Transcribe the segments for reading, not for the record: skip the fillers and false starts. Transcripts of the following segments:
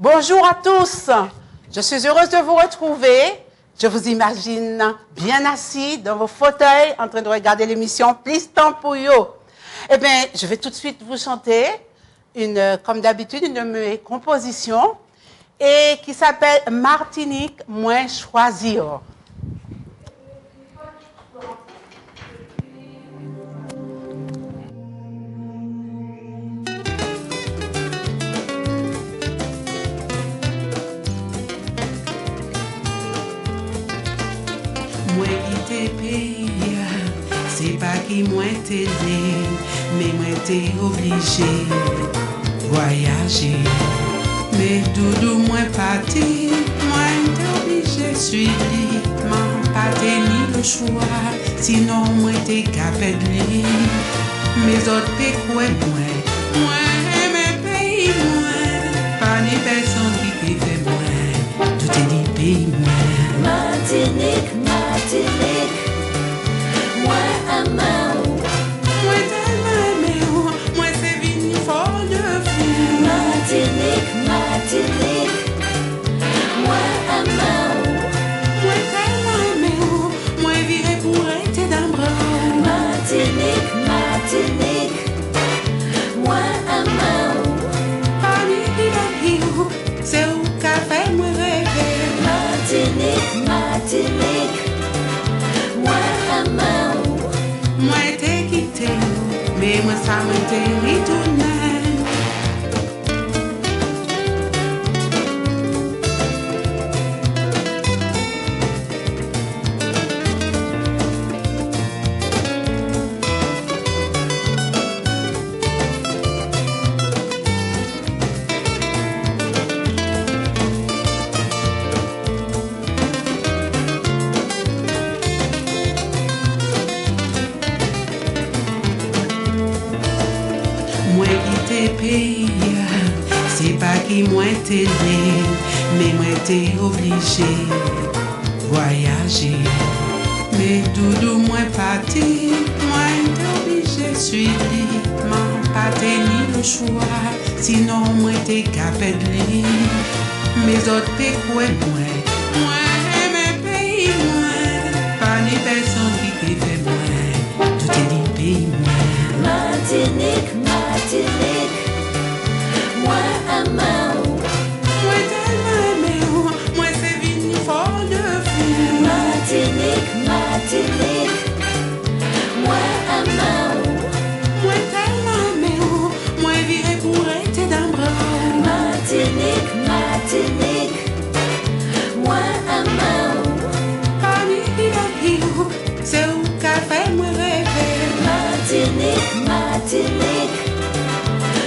Bonjour à tous. Je suis heureuse de vous retrouver. Je vous imagine bien assis dans vos fauteuils en train de regarder l'émission Plistan pour yo. Eh bien, je vais tout de suite vous chanter, comme d'habitude, une de mes compositions et qui s'appelle Martinique, moins choisir. Moi qui t'ai payé, c'est pas qui moi t'ai né, mais moi t'ai obligé voyager. Mais doudou moi parti, moi t'ai obligé suivre, m'en pas t'ai ni le choix, sinon moi t'ai capé de lui. Mes autres t'ai quoi moi mes pays moi, pas ni personne qui t'ai fait moi, tout est dit pays moi. Martinique, Martinique, moi amant. Moi tellement aimé, moi c'est venu fort de vous. Martinique, Martinique, moi amant. Moi tellement aimé, moi viré pour être dans le bras. Martinique, Martinique, moi amant. Parmi les jours, c'est où qu'a fait moi rêver. Martinique, Martinique, moi amant. Moi t'ai quitté, mais moi ça m'a retourné. Moi qui t'ai payé, c'est pas qui moi t'ai né, mais moi t'ai obligé voyager. Mais doudou moi parti, moi t'ai obligé suivre, m'en pas t'ai ni le choix, sinon moi t'ai capé de lui. Mes autres t'ai quoi moi mes pays moi, pas ni personne qui t'ai fait moi, tout est dit pays moi. Martinique, Martinique, moi amant. Moi tellement aimé, moi c'est venu fort de vous. Martinique, Martinique, moi amant. Moi tellement aimé, moi viré pour être dans le bras. Martinique, Martinique, moi amant. Parmi les jours, c'est où qu'a fait moi rêver. Martinique, Martinique,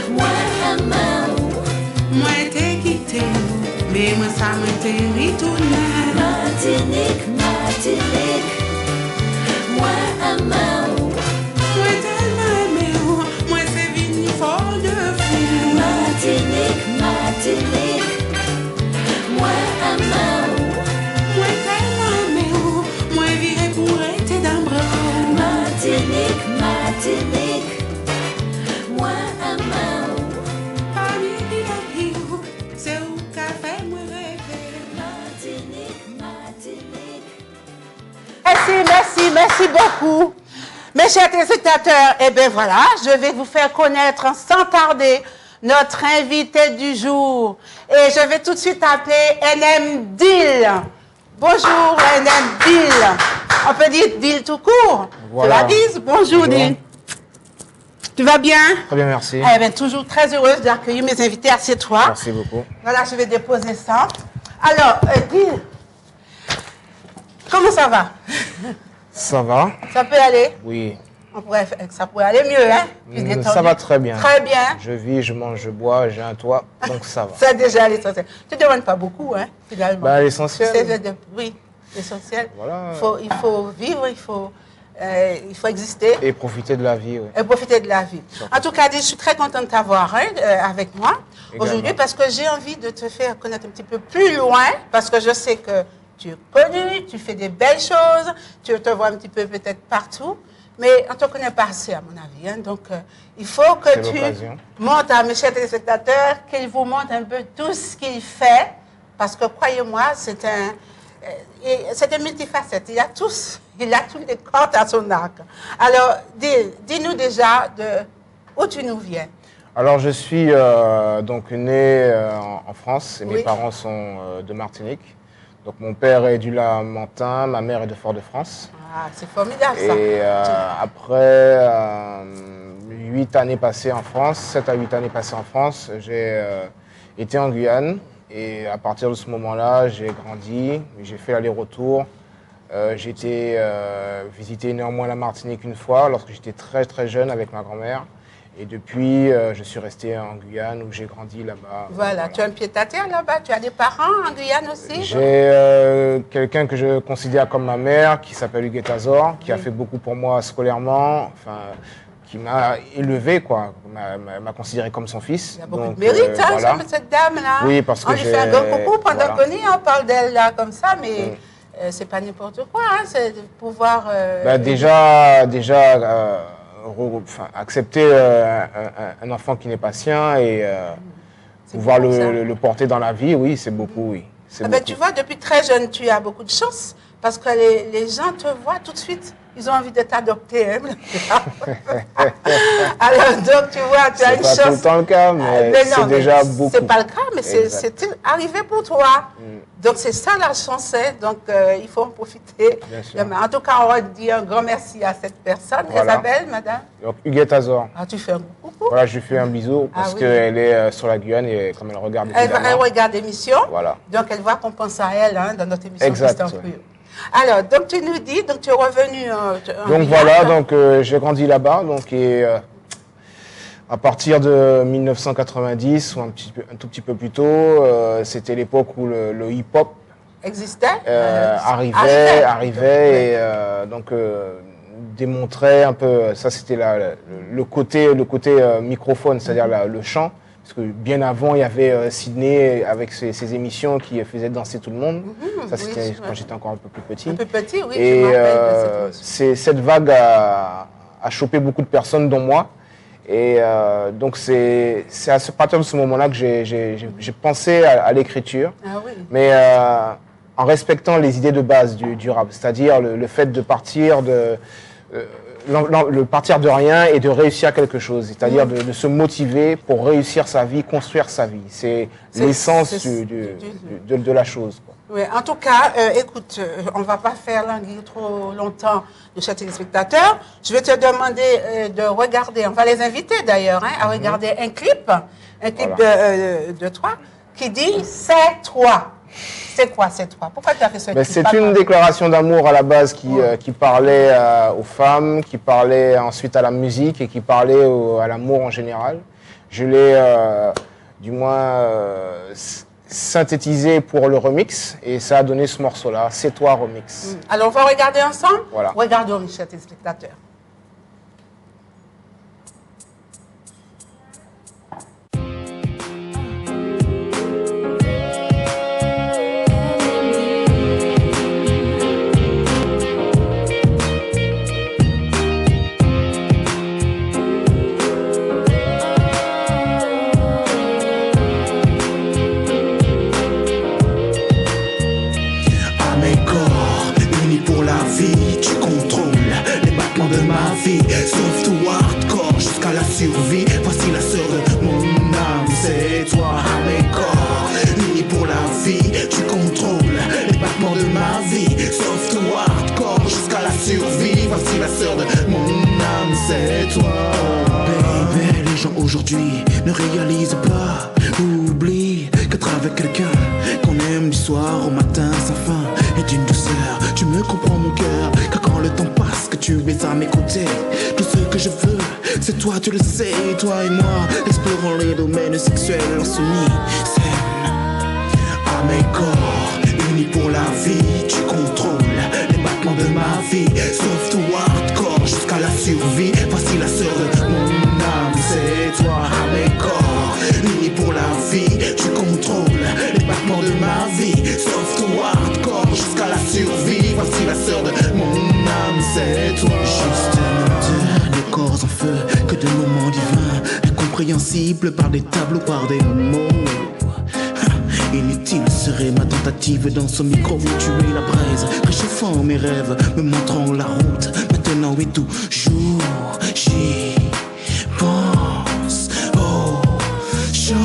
moi amant. Moi t'ai quitté, mais moi ça m'a retourné. Martinique, Martinique, moi amant. Moi tellement aimé, moi c'est venu fort de vous. Martinique, Martinique, moi amant. Moi tellement aimé, moi viré pour être dans le bras. Martinique, Martinique, moi amant. Parmi les jours, c'est où qu'a fait moi rêver. Martinique, Martinique. Merci beaucoup. Mes chers téléspectateurs, eh bien voilà, je vais vous faire connaître sans tarder notre invité du jour. Et je vais tout de suite appeler NM Dil. Bonjour NM Dil. On peut dire Dil tout court. Voilà. Tu la dises? Bonjour Bonjour. Dil. Tu vas bien? Très bien, merci. Eh bien, toujours très heureuse d'accueillir mes invités. Assieds-toi. Merci beaucoup. Voilà, je vais déposer ça. Alors, Dil, comment ça va? Ça va? Ça peut aller? Oui. Ça pourrait aller mieux, hein? Plus détendu. Ça va très bien. Très bien. Je vis, je mange, je bois, j'ai un toit, donc ça va. C'est déjà l'essentiel. Tu ne demandes pas beaucoup, hein, finalement. Bah, l'essentiel. Oui, l'essentiel. Voilà. Il faut vivre, il faut exister. Et profiter de la vie, oui. Et profiter de la vie. En tout cas, je suis très contente de t'avoir avec moi aujourd'hui parce que j'ai envie de te faire connaître un petit peu plus loin parce que je sais que tu es connu, tu fais des belles choses, tu te vois un petit peu peut-être partout. mais on ne te connaît pas assez, à mon avis. Hein. Donc, il faut que C'est tu l'occasion. montres à mes chers téléspectateurs, qu'il vous montre un peu tout ce qu'il fait, parce que croyez-moi, c'est un multifacette. Il a tous les cordes à son arc. Alors, dis-nous déjà où tu nous viens. Alors, je suis donc né en France et Oui. mes parents sont de Martinique. Donc, mon père est du Lamentin, ma mère est de Fort-de-France. Ah, c'est formidable ça. Et après 8 années passées en France, 7 à 8 années passées en France, j'ai été en Guyane. Et à partir de ce moment-là, j'ai grandi, j'ai fait l'aller-retour. J'ai été visiter néanmoins la Martinique une fois, lorsque j'étais très très jeune avec ma grand-mère. Et depuis, je suis resté en Guyane où j'ai grandi là-bas. Voilà, tu as un pied-à-terre là-bas, tu as des parents en Guyane aussi? J'ai quelqu'un que je considère comme ma mère, qui s'appelle Huguette Azor, qui a fait beaucoup pour moi scolairement, enfin, qui m'a élevé, quoi, m'a considéré comme son fils. Il y a beaucoup Donc, de mérite, hein, voilà. cette dame-là. Oui, parce que on lui fait un grand coucou pendant voilà. qu'on y, on parle d'elle là comme ça, mais c'est pas n'importe quoi, hein, c'est de pouvoir... Déjà, accepter un enfant qui n'est pas sien et pouvoir beau, ça. le porter dans la vie, oui, c'est beaucoup, oui. C'est Ah ben, beaucoup. tu vois, depuis très jeune, tu as beaucoup de chance parce que les gens te voient tout de suite. Ils ont envie de t'adopter. Hein. Alors, donc, tu vois, tu as une C'est pas tout le chance. temps le cas, mais c'est déjà beaucoup. C'est pas le cas, mais Exact. c'est arrivé pour toi. Donc, c'est ça la chance. Hein. Donc, il faut en profiter. Bien sûr. Mais en tout cas, on va dire un grand merci à cette personne. Voilà. Isabelle, madame. Donc, Huguette Azor. Ah, tu fais un coucou. Voilà, je lui fais un bisou Ah parce oui. qu'elle est sur la Guyane et comme elle regarde Elle évidemment. regarde l'émission. Voilà. Donc, elle voit qu'on pense à elle hein, dans notre émission. Exact, Christian ouais. Fouillot. Alors, donc tu nous dis, donc tu es revenu en Donc Guyane. voilà, donc j'ai grandi là-bas, donc et à partir de 1990 ou un tout petit peu plus tôt, c'était l'époque où le hip-hop Existait arrivait et donc démontrait un peu, ça c'était le côté microphone, c'est-à-dire le chant. Parce que bien avant, il y avait Sydney avec ses émissions qui faisaient danser tout le monde. Ça, c'était oui, quand j'étais encore un peu plus petit. un peu petit, oui, Et je me rappelle de cette émission. cette vague a chopé beaucoup de personnes, dont moi. Et donc, c'est à partir de ce moment-là que j'ai pensé à l'écriture. Ah oui. Mais en respectant les idées de base du rap. C'est-à-dire le fait de partir partir de rien et de réussir quelque chose, c'est-à-dire de se motiver pour réussir sa vie, construire sa vie. C'est l'essence de la chose, quoi. Oui, en tout cas, écoute, on ne va pas faire languir trop longtemps de chers téléspectateurs. Je vais te demander de regarder, on va les inviter d'ailleurs, hein, à regarder un clip de toi qui dit « C'est toi ». C'est quoi, c'est toi? Pourquoi tu as fait ce clip? C'est une déclaration d'amour à la base qui parlait aux femmes, qui parlait ensuite à la musique et qui parlait à l'amour en général. Je l'ai du moins synthétisé pour le remix et ça a donné ce morceau-là, C'est toi remix. Alors, on va regarder ensemble. Voilà. Regardons, chers téléspectateurs. À mes corps, unis pour la vie, tu contrôles les battements de ma vie. Sauf tout hardcore jusqu'à la survie. Voici la sœur de mon âme, c'est toi. À mes corps, unis pour la vie, tu contrôles les battements de ma vie. Sauf tout hardcore jusqu'à la survie. Voici la sœur de mon âme, c'est toi. Baby, les gens aujourd'hui ne réalisent pas, oublie qu'être avec quelqu'un qu'on aime du soir au matin sans fin et d'une douceur. Tu me comprends mon cœur, car quand le temps passe, que tu es à mes côtés, tout ce que je veux, c'est toi, tu le sais, toi et moi, explorons les domaines sexuels insoumis. À mes corps, unis pour la vie, tu contrôles les battements de ma vie, sauf tout hardcore jusqu'à la survie. Voici la sœur de mon âme, c'est toi. À mes corps, unis pour la vie, tu contrôles les battements de ma vie, sauf tout hardcore jusqu'à la survie. Voici la sœur de mon âme, c'est toi. Juste sans feu que de moments divins, incompréhensibles par des tableaux, par des mots. Inutile serait ma tentative dans ce micro où tuer la braise, réchauffant mes rêves, me montrant la route. Maintenant et toujours, j'y pense. Oh, chant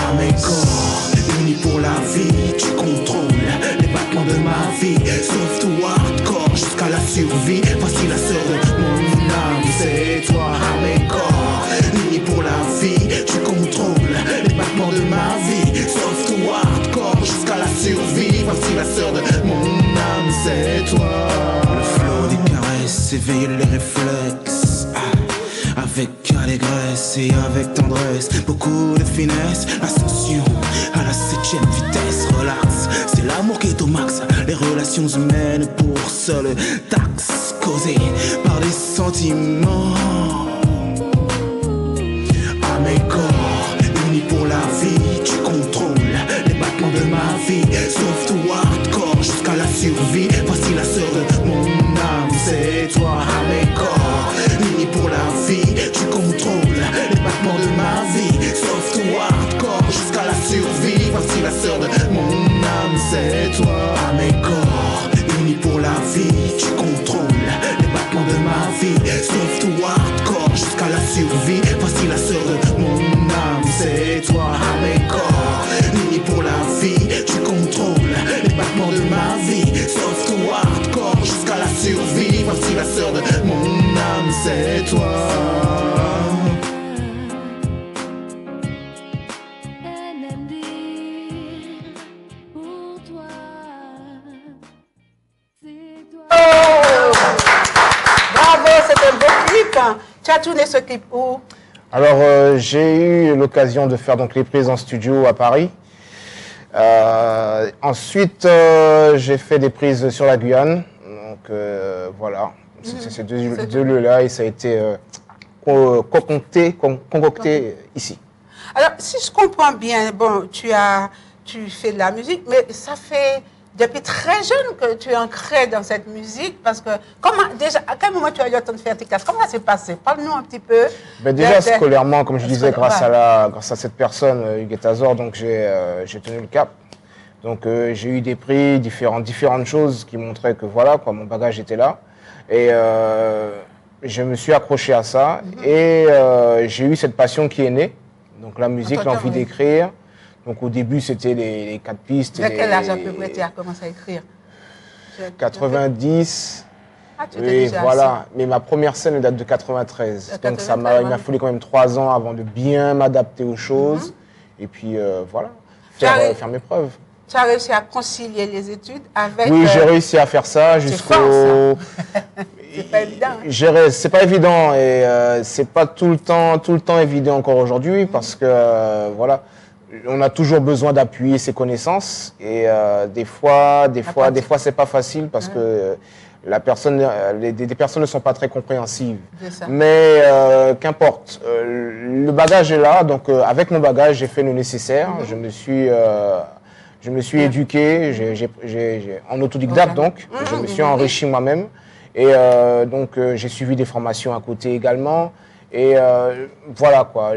à mes corps, unis pour la vie. Tu contrôles les battements de ma vie, sauf tout hardcore jusqu'à la survie. Voici la sœur de mon âme, c'est toi à mes corps, unis pour la vie. Tu contrôles les battements de ma vie, sauf tout hardcore jusqu'à la survie. Voici la sœur de mon âme, c'est toi. Le flot des caresses éveille les réflexes, avec allégresse et avec tendresse, beaucoup de finesse, ascension à la 7e vitesse. Relax, c'est l'amour qui est au max, les relations humaines pour seule taxe, causées par des sentiments. À mes corps, unis pour la vie, tu contrôles les battements de ma vie, sauf tout hardcore jusqu'à la survie. Voici la sœur de mon âme, c'est toi. À mes corps, unis pour la vie, tu contrôles les battements de ma vie, sauf tout hardcore jusqu'à la survie. Voici la sœur de mon âme, c'est toi. À mes corps, unis pour la vie, tu contrôles les battements de ma vie, sauf tout hardcore jusqu'à la survie. Voici la sœur de mon âme, c'est toi. À mes corps, unis pour la vie, tu contrôles les battements de ma vie, sauf tout hardcore jusqu'à la survie. Voici la sœur de mon âme, c'est toi. NMD pour toi, c'est toi. Oh! Bravo, c'est un beau clip. Tu as tourné ce clip où? Alors, j'ai eu l'occasion de faire donc les prises en studio à Paris. Ensuite, j'ai fait des prises sur la Guyane. Donc, voilà. C'est ces deux lieux-là et ça a été concocté ici. Alors, si je comprends bien, bon, tu fais de la musique, mais ça fait depuis très jeune que tu es ancré dans cette musique, parce que, déjà, à quel moment tu as eu le temps de faire tes classes? Comment ça s'est passé? Parle-nous un petit peu. Ben déjà, scolairement, comme je disais, grâce à cette personne, Huguette Azor, donc j'ai tenu le cap. Donc, j'ai eu des prix, différentes choses qui montraient que voilà, quoi, mon bagage était là. Et je me suis accroché à ça. Et j'ai eu cette passion qui est née. Donc, la musique, l'envie d'écrire. Donc, au début, c'était les 4 pistes. À quel âge à peu près tu as commencé à écrire? 90. Ah, tu étais Oui, déjà voilà. assis. Mais ma première scène date de 93. Donc, 93, il m'a fallu quand même 3 ans avant de bien m'adapter aux choses. Et puis, voilà, faire mes preuves. Tu as réussi à concilier les études avec... Oui, j'ai réussi à faire ça jusqu'au... C'est pas évident. C'est pas évident et c'est pas tout le temps évident encore aujourd'hui parce que voilà, on a toujours besoin d'appuyer ses connaissances et des fois c'est pas facile parce que des personnes ne sont pas très compréhensives. Mais qu'importe, le bagage est là, donc avec mon bagage j'ai fait le nécessaire. Je me suis éduqué, en autodidacte donc, je me suis enrichi moi-même et donc j'ai suivi des formations à côté également et voilà quoi,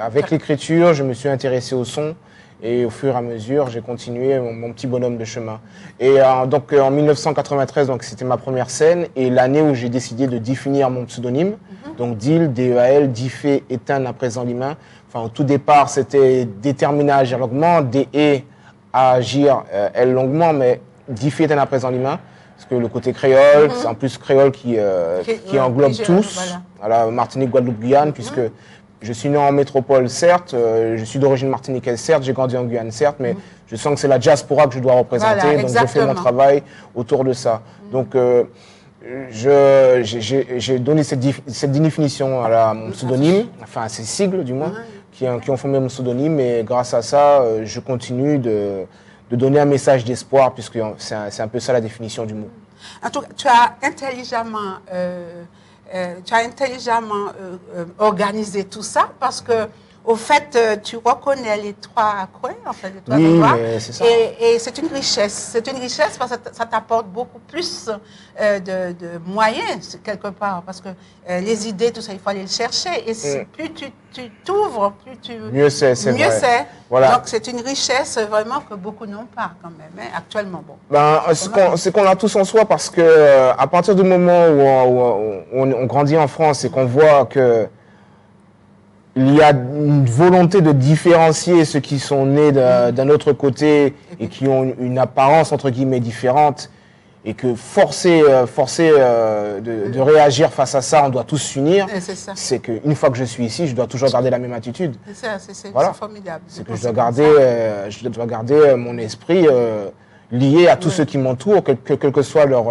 avec l'écriture je me suis intéressé au son et au fur et à mesure j'ai continué mon petit bonhomme de chemin. Et donc en 1993 donc c'était ma première scène et l'année où j'ai décidé de définir mon pseudonyme, donc DIL, D-E-A-L, Diffé, éteindre à présent l'humain. Enfin au tout départ c'était déterminé à agir longuement, D-E à agir elle longuement, mais Diffé à présent l'humain, parce que le côté créole, c'est en plus créole qui englobe tous, voilà, Martinique, Guadeloupe, Guyane, puisque je suis né en métropole, certes, je suis d'origine martiniquaise, certes, j'ai grandi en Guyane, certes, mais je sens que c'est la diaspora que je dois représenter, voilà, donc je fais mon travail autour de ça. Donc j'ai donné cette définition à mon pseudonyme, enfin à ces sigles du moins, qui ont formé mon pseudonyme, et grâce à ça, je continue de donner un message d'espoir, puisque c'est un peu ça la définition du mot. En tout cas, tu as intelligemment organisé tout ça, parce que au fait, tu reconnais les trois coins, en fait, les trois Oui, endroits. mais c'est ça. Et c'est une richesse. C'est une richesse parce que ça t'apporte beaucoup plus de moyens, quelque part. Parce que les idées, tout ça, il faut aller le chercher. Et plus tu t'ouvres, plus tu... Mieux c'est Mieux vrai. c'est. Voilà. Donc, c'est une richesse vraiment que beaucoup n'ont pas, quand même, hein, actuellement. Bon. Ben, c'est qu'on a tous en soi parce que à partir du moment où on grandit en France et qu'on voit que il y a une volonté de différencier ceux qui sont nés d'un autre côté et qui ont une apparence entre guillemets différente et que forcer de réagir face à ça, on doit tous s'unir. Et c'est ça. C'est qu'une fois que je suis ici, je dois toujours garder la même attitude. C'est Voilà. formidable. C'est que je dois garder mon esprit lié à tous ceux qui m'entourent, quelle que soit leur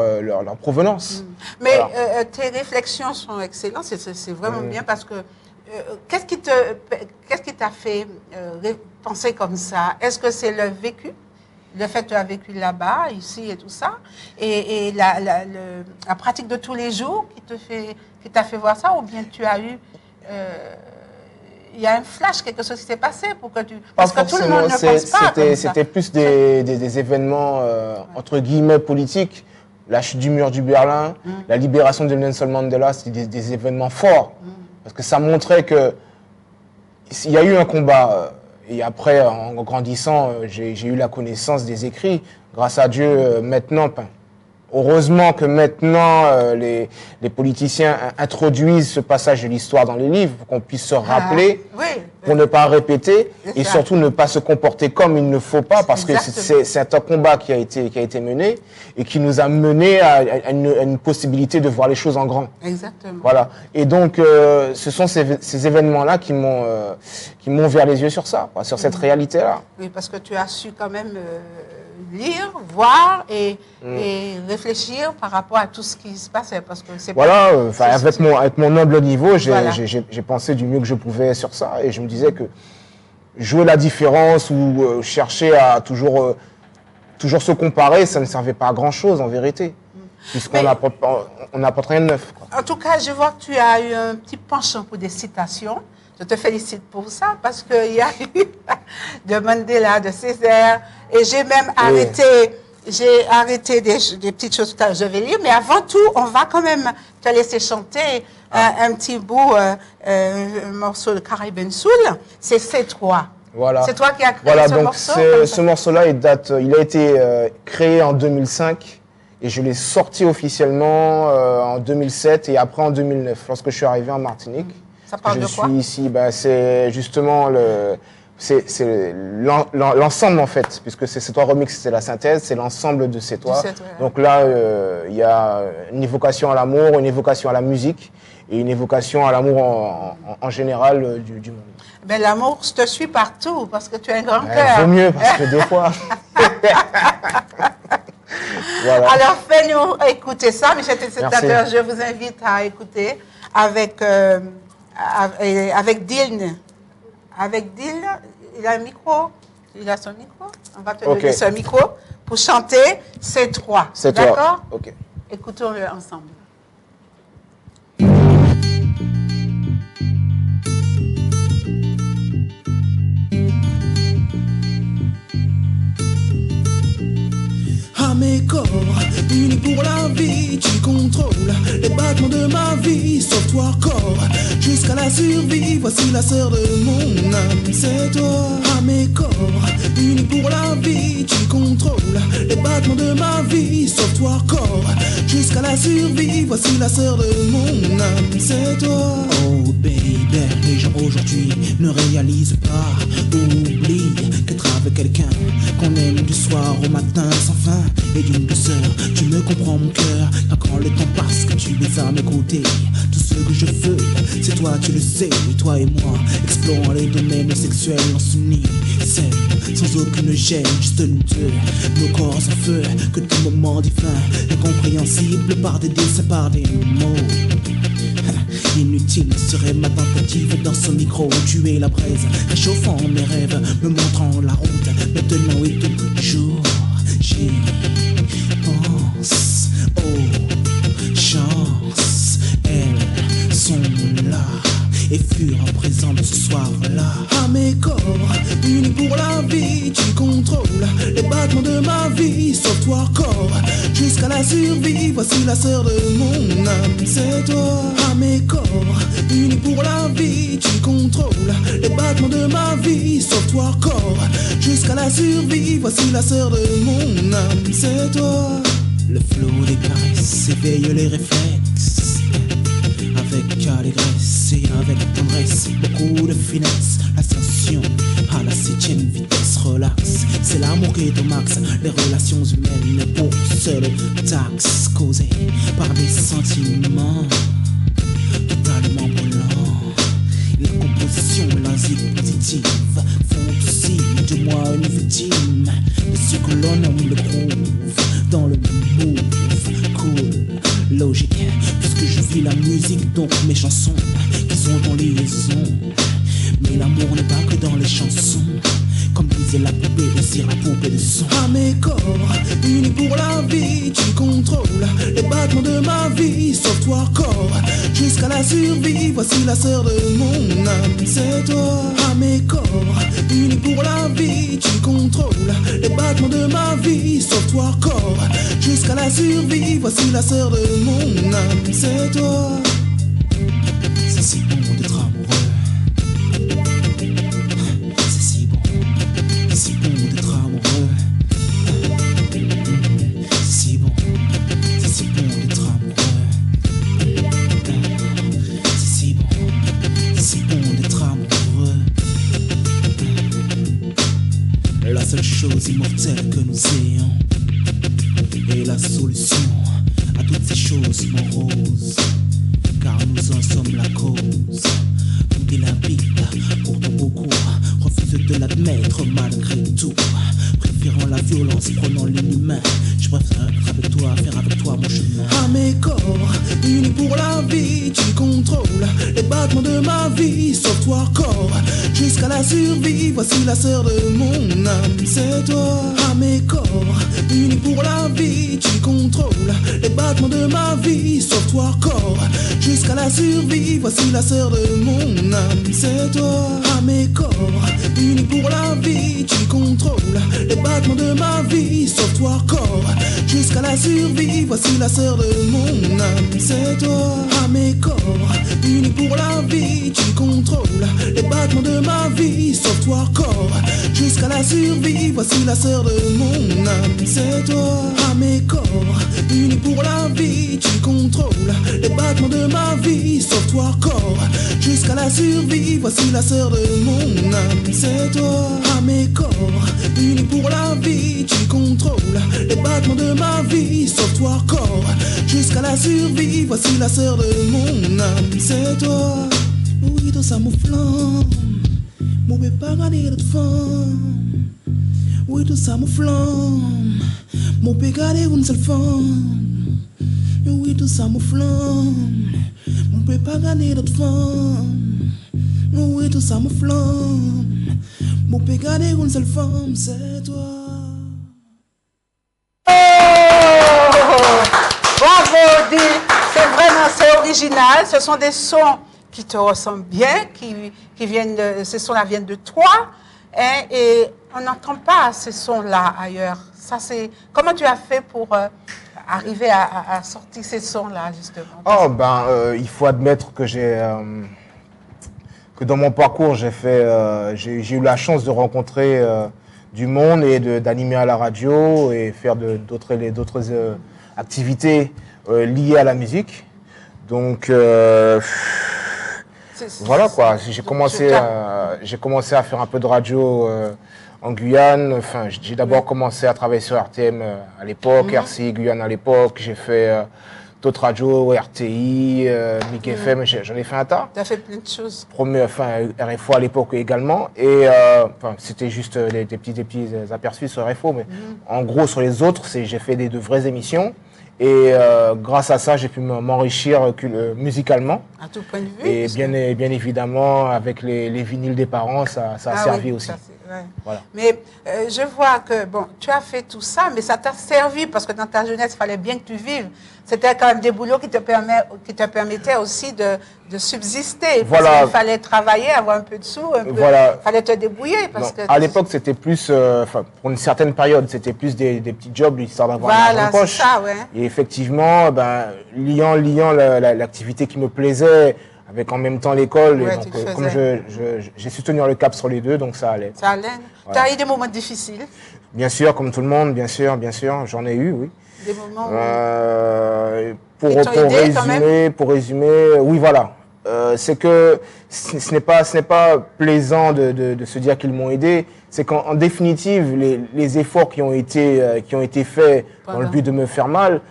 provenance. Mais Voilà. tes réflexions sont excellentes, c'est vraiment bien parce que qu'est-ce qui t'a fait penser comme ça? Est-ce que c'est le vécu, le fait que tu as vécu là-bas, ici et tout ça, et la pratique de tous les jours qui t'a fait voir ça, ou bien tu as eu il y a un flash, quelque chose qui s'est passé pour que tu... Parce que tout le monde ne pense pas comme ça. C'était plus des événements, entre guillemets, politiques. La chute du mur du Berlin, la libération de Nelson Mandela, c'était des événements forts. Parce que ça montrait que il y a eu un combat. Et après, en grandissant, j'ai eu la connaissance des écrits. Grâce à Dieu, maintenant... Heureusement que maintenant, les politiciens introduisent ce passage de l'histoire dans les livres pour qu'on puisse se rappeler, pour ne pas répéter et surtout ne pas se comporter comme il ne faut pas parce que c'est un combat qui a été mené et qui nous a mené à une possibilité de voir les choses en grand. Exactement. Voilà. Et donc, ce sont ces événements-là qui m'ont ouvert les yeux sur ça, quoi, sur cette réalité-là. Oui, parce que tu as su quand même... lire, voir et réfléchir par rapport à tout ce qui se passait. Parce que c'est voilà, avec mon humble niveau, Voilà. j'ai pensé du mieux que je pouvais sur ça et je me disais que jouer la différence ou chercher à toujours se comparer, ça ne servait pas à grand-chose en vérité, puisqu'on n'apporte rien de neuf, quoi. En tout cas, je vois que tu as eu un petit penchant pour des citations. Je te félicite pour ça parce qu'il y a eu de Mandela, de Césaire, et j'ai même arrêté des petites choses tout à l'heure. Je vais lire, mais avant tout, on va quand même te laisser chanter un petit bout, un morceau de Caribbean Soul. C'est C3. Voilà. C'est toi qui as créé ce morceau. Ce morceau-là, il a été créé en 2005 et je l'ai sorti officiellement en 2007 et après en 2009, lorsque je suis arrivé en Martinique. Ça parle de quoi? Je suis ici, c'est justement l'ensemble en fait, puisque c'est toi remix, c'est la synthèse, c'est l'ensemble de c'est toi. Donc là, il y a une évocation à l'amour, une évocation à la musique et une évocation à l'amour en général du monde. Ben, l'amour te suit partout parce que tu as un grand cœur. Vaut mieux parce que des fois. Voilà. Alors fais-nous écouter ça, mes chers téléspectateurs. Je vous invite à écouter avec Dylan. Avec Dylan, il a un micro. Il a son micro. On va te donner ce micro pour chanter C3. C'est toi. D'accord? Ok. Écoutons-le ensemble. À mes corps, unis pour la vie, tu contrôles les battements de ma vie, sauf toi corps, jusqu'à la survie, voici la sœur de mon âme, c'est toi. À mes corps, unis pour la vie, tu contrôles les battements de ma vie, sauf toi corps, jusqu'à la survie, voici la sœur de mon âme, c'est toi. Oh baby, les gens aujourd'hui ne réalisent pas, oublie qu'être avec quelqu'un qu'on aime du soir au matin sans fin et d'une douceur, tu me comprends mon cœur, car quand le temps passe, que tu es à mes côtés, tout ce que je veux, c'est toi, tu le sais, et toi et moi, explorons les domaines sexuels, on s'unit, seul, sans aucune gêne, juste nous deux, nos corps en feu, que des moments divins, incompréhensibles par des dessins, par des mots. Inutile serait ma tentative dans ce micro, tuer la braise, réchauffant mes rêves, me montrant la route, maintenant et toujours, j'y pense aux chances, elles sont là, et furent présentes ce soir-là. À mes corps, unis pour la vie, tu contrôles les battements de ma vie, sauf toi corps, jusqu'à la survie. Voici la sœur de mon âme, c'est toi. À mes corps, unis pour la vie, tu contrôles les battements de ma vie, sauf toi corps, jusqu'à la survie. Voici la sœur de mon âme, c'est toi. Le flot des caresses éveille les réflexes, avec allégresse et avec tendresse, beaucoup de finesse. L'ascension à la 7e vitesse, relax, c'est l'amour qui est au max. Les relations humaines pour seule taxe, causées par des sentiments totalement brûlants. Les compositions mélangées positives font aussi de moi une victime de ce que l'on nomme le groove. Dans le move, cool, logique, puisque je vis la musique, donc mes chansons qui sont en liaison. Mais l'amour n'est pas que dans les chansons, comme disait la poupée de cire, la poupée de son. À mes corps, unis pour la vie, tu contrôles les battements de ma vie, sauf toi corps, jusqu'à la survie. Voici la sœur de mon âme, c'est toi. À mes corps, unis pour la vie, tu contrôles les battements de ma vie, sauf toi corps, jusqu'à la survie. Voici la sœur de mon âme, c'est toi. C'est si bon d'être amoureux, c'est si bon d'être amoureux, c'est si bon d'être amoureux, c'est si bon d'être amoureux. La seule chose immortelle que nous ayons est la solution à toutes ces choses moroses, car nous en sommes la cause. Tout est limpide, pourtant beaucoup refusent de l'admettre malgré tout, préférant la violence, prenant l'inhumain. Je préfère être avec toi, faire avec toi mon chemin. À mes corps, unis pour la vie, tu contrôles les battements de ma vie, sauf toi corps, jusqu'à la survie. Voici la sœur de mon âme, c'est toi. À mes corps, unis pour la vie, tu contrôles les battements de ma vie, sauf toi corps, jusqu'à la survie. Voici la sœur de mon âme, c'est toi. À mes corps, unis pour la vie, tu contrôles les battements de ma vie, sauf toi corps, jusqu'à la survie. Voici la sœur de mon âme, c'est toi. À mes corps, unis pour la vie, tu contrôles les battements de ma vie, sauf toi corps, jusqu'à la survie. Voici la sœur de mon âme, c'est toi. À mes corps, unis pour la vie, tu contrôles les battements de ma vie, sauf toi corps, jusqu'à la survie. Voici la sœur de mon âme, c'est toi. À mes corps, unis pour la vie, tu contrôles les battements de ma vie, sauf toi corps, jusqu'à la survie. Voici la sœur de mon âme, c'est toi. Oui, tout ça me flamme, mon bébé pas gagner de femme. Oui, tout ça me flamme, mon bébé gagner une seule femme. Oui, tout ça me flamme, mon bébé pas gagner de femme. Oui, tout ça me flamme, mon bébé gagner une seule femme, c'est toi. Bravo, Di. C'est vraiment, c'est original. Ce sont des sons qui te ressemblent bien, qui viennent de, ces sons-là viennent de toi, hein, et on n'entend pas ces sons-là ailleurs. Ça, c'est, comment tu as fait pour arriver à sortir ces sons-là, justement? Oh, il faut admettre que que dans mon parcours, j'ai eu la chance de rencontrer du monde et d'animer à la radio et faire d'autres activités liées à la musique. Donc, voilà quoi, j'ai commencé à faire un peu de radio en Guyane. Enfin, j'ai d'abord commencé à travailler sur RTM à l'époque, RCI Guyane à l'époque. J'ai fait d'autres radios, RTI, MIG FM, j'en ai fait un tas. Tu as fait plein de choses. RFO à l'époque également. Et c'était juste des petits aperçus sur RFO. Mais en gros, sur les autres, j'ai fait de vraies émissions. Et grâce à ça, j'ai pu m'enrichir musicalement. À tout point de vue. Et bien évidemment, avec les vinyles des parents, ça a servi aussi. Ouais. Voilà. Mais je vois que, bon, tu as fait tout ça, mais ça t'a servi parce que dans ta jeunesse, il fallait bien que tu vives. c'était quand même des boulots qui te permettaient aussi de subsister. Voilà. Parce qu'il fallait travailler, avoir un peu de sous, Voilà. il fallait te débrouiller. Parce que à l'époque, c'était plus, pour une certaine période, c'était plus des petits jobs, histoire d'avoir un voilà, argent de poche. c'est ça, ouais. Et effectivement, ben, liant l'activité qui me plaisait, avec en même temps l'école, Ouais, et donc, tu le comme j'ai su tenir le cap sur les deux, donc ça allait. Ça allait. Voilà. Tu as eu des moments difficiles? Bien sûr, comme tout le monde, bien sûr, j'en ai eu, oui. Des moments Pour Ils t'ont aidé, quand résumer, oui, voilà. C'est que ce n'est pas plaisant de se dire qu'ils m'ont aidé. C'est qu'en définitive, les efforts qui ont été faits dans le but de me faire mal,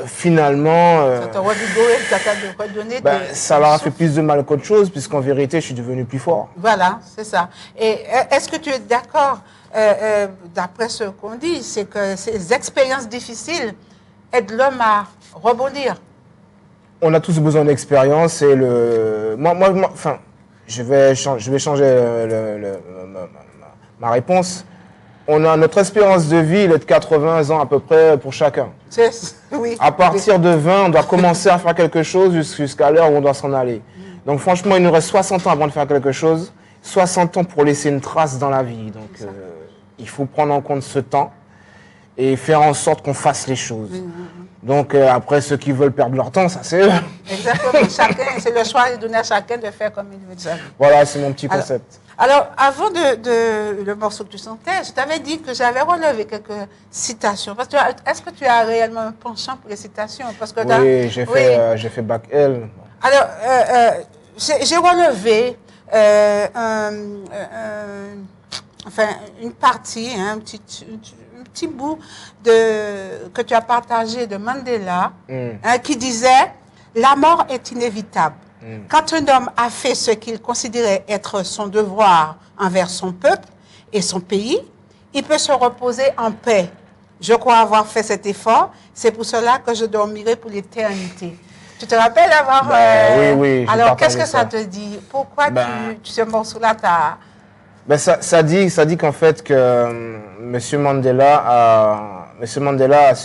finalement, ça t'a revigoré, ça t'a redonné ça leur a fait plus de mal qu'autre chose, puisqu'en vérité, je suis devenu plus fort. Voilà, c'est ça. Et est-ce que tu es d'accord, d'après ce qu'on dit, c'est que ces expériences difficiles aident l'homme à rebondir? On a tous besoin d'expérience et enfin, je vais changer ma réponse. On a notre espérance de vie, elle est de 80 ans à peu près pour chacun. Oui. À partir de 20, on doit commencer à faire quelque chose jusqu'à l'heure où on doit s'en aller. Donc franchement, il nous reste 60 ans avant de faire quelque chose, 60 ans pour laisser une trace dans la vie. Donc il faut prendre en compte ce temps et faire en sorte qu'on fasse les choses. Donc après, ceux qui veulent perdre leur temps, ça c'est eux. Exactement. C'est le choix donné à chacun de faire comme il veut de sa vie. Voilà, c'est mon petit concept. Alors, avant le morceau que tu sentais, je t'avais dit que j'avais relevé quelques citations. Est-ce que tu as réellement un penchant pour les citations? Parce que oui, j'ai fait bac L. Alors, j'ai relevé une partie, un petit bout que tu as partagé de Mandela, qui disait « La mort est inévitable. Quand un homme a fait ce qu'il considérait être son devoir envers son peuple et son pays, il peut se reposer en paix. Je crois avoir fait cet effort. C'est pour cela que je dormirai pour l'éternité. » Tu te rappelles avoir... oui. Alors, qu'est-ce que ça te dit? Pourquoi ce morceau-là ça dit qu'en fait, que M. Mandela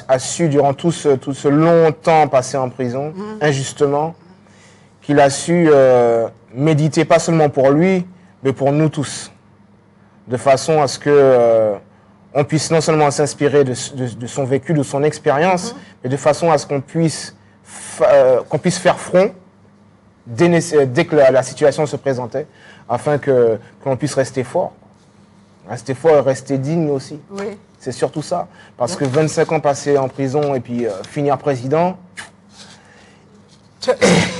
a su, durant tout ce long temps passé en prison, injustement, qu'il a su méditer pas seulement pour lui, mais pour nous tous. De façon à ce que on puisse non seulement s'inspirer de son vécu, de son expérience, mais de façon à ce qu'on puisse faire front dès que la situation se présentait, afin qu'on puisse rester fort. Rester fort et rester digne aussi. Oui. C'est surtout ça. Parce que 25 ans passés en prison et puis finir président,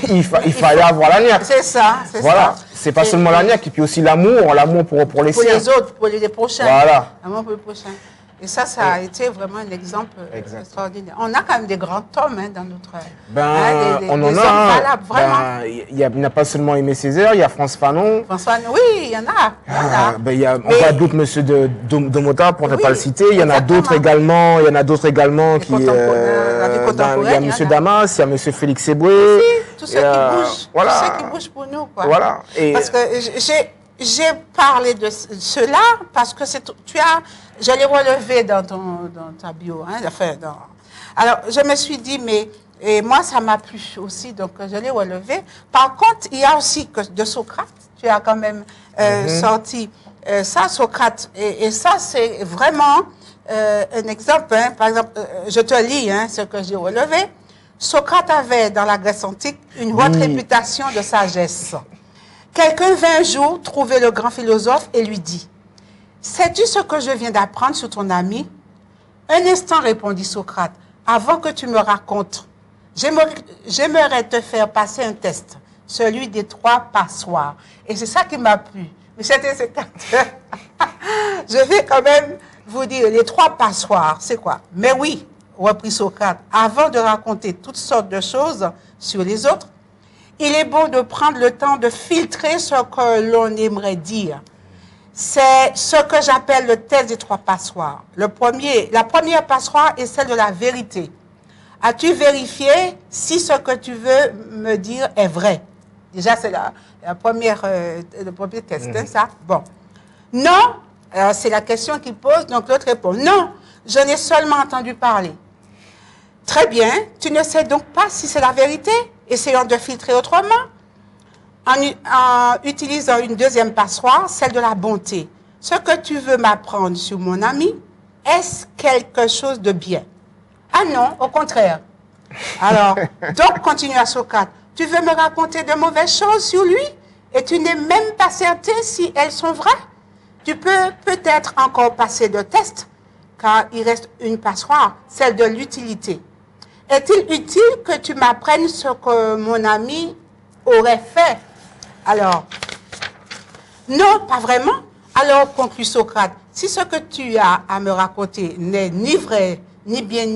il fallait avoir la niaque. C'est ça, c'est voilà. ça. C'est pas seulement la niaque, et puis aussi l'amour pour les siens. Pour les autres, pour les prochains. Voilà. L'amour pour les prochains. Et ça a été vraiment un exemple extraordinaire. On a quand même des grands hommes dans notre... on en a. Valables, vraiment. Il n'y a pas seulement Aimé Césaire, il y a France Fanon. François, oui, il y en a. Il y a encore d'autres, monsieur Domota, pour ne pas le citer. Il y en a d'autres également. Il y en a d'autres également qui... il y a monsieur Damas, il y a monsieur Félix Eboué. Tous ceux qui bougent. Voilà. Tous ceux qui bougent pour nous. Quoi. Voilà. Parce que j'ai parlé de cela parce que je l'ai relevé dans ta bio. Alors, je me suis dit, et moi, ça m'a plu aussi, donc je l'ai relevé. Par contre, il y a aussi que de Socrate, tu as quand même sorti ça, Socrate. Et ça, c'est vraiment un exemple. Par exemple, je te lis ce que j'ai relevé. Socrate avait, dans la Grèce antique, une haute réputation de sagesse. Quelqu'un vint un jour trouver le grand philosophe et lui dit « Sais-tu ce que je viens d'apprendre sur ton ami ?» Un instant, répondit Socrate, « Avant que tu me racontes, j'aimerais te faire passer un test, celui des 3 passoires. » Et c'est ça qui m'a plu. Mais c'était je vais quand même vous dire, les 3 passoires, c'est quoi? Mais oui, reprit Socrate, avant de raconter toutes sortes de choses sur les autres, il est bon de prendre le temps de filtrer ce que l'on aimerait dire. C'est ce que j'appelle le test des 3 passoires. La première passoire est celle de la vérité. As-tu vérifié si ce que tu veux me dire est vrai? Déjà, c'est le premier test, ça. Bon. Non, c'est la question qu'il pose, donc l'autre répond. Non, j'en ai seulement entendu parler. Très bien. Tu ne sais donc pas si c'est la vérité. Essayons de filtrer autrement. En utilisant une deuxième passoire, celle de la bonté. Ce que tu veux m'apprendre sur mon ami, est-ce quelque chose de bien? Ah non, au contraire. Alors, donc, continue à Socrate. Tu veux me raconter de mauvaises choses sur lui et tu n'es même pas certain si elles sont vraies? Tu peux peut-être encore passer de test, car il reste une passoire, celle de l'utilité. Est-il utile que tu m'apprennes ce que mon ami aurait fait? Alors, non, pas vraiment. Alors, conclut Socrate, si ce que tu as à me raconter n'est ni vrai, ni bien,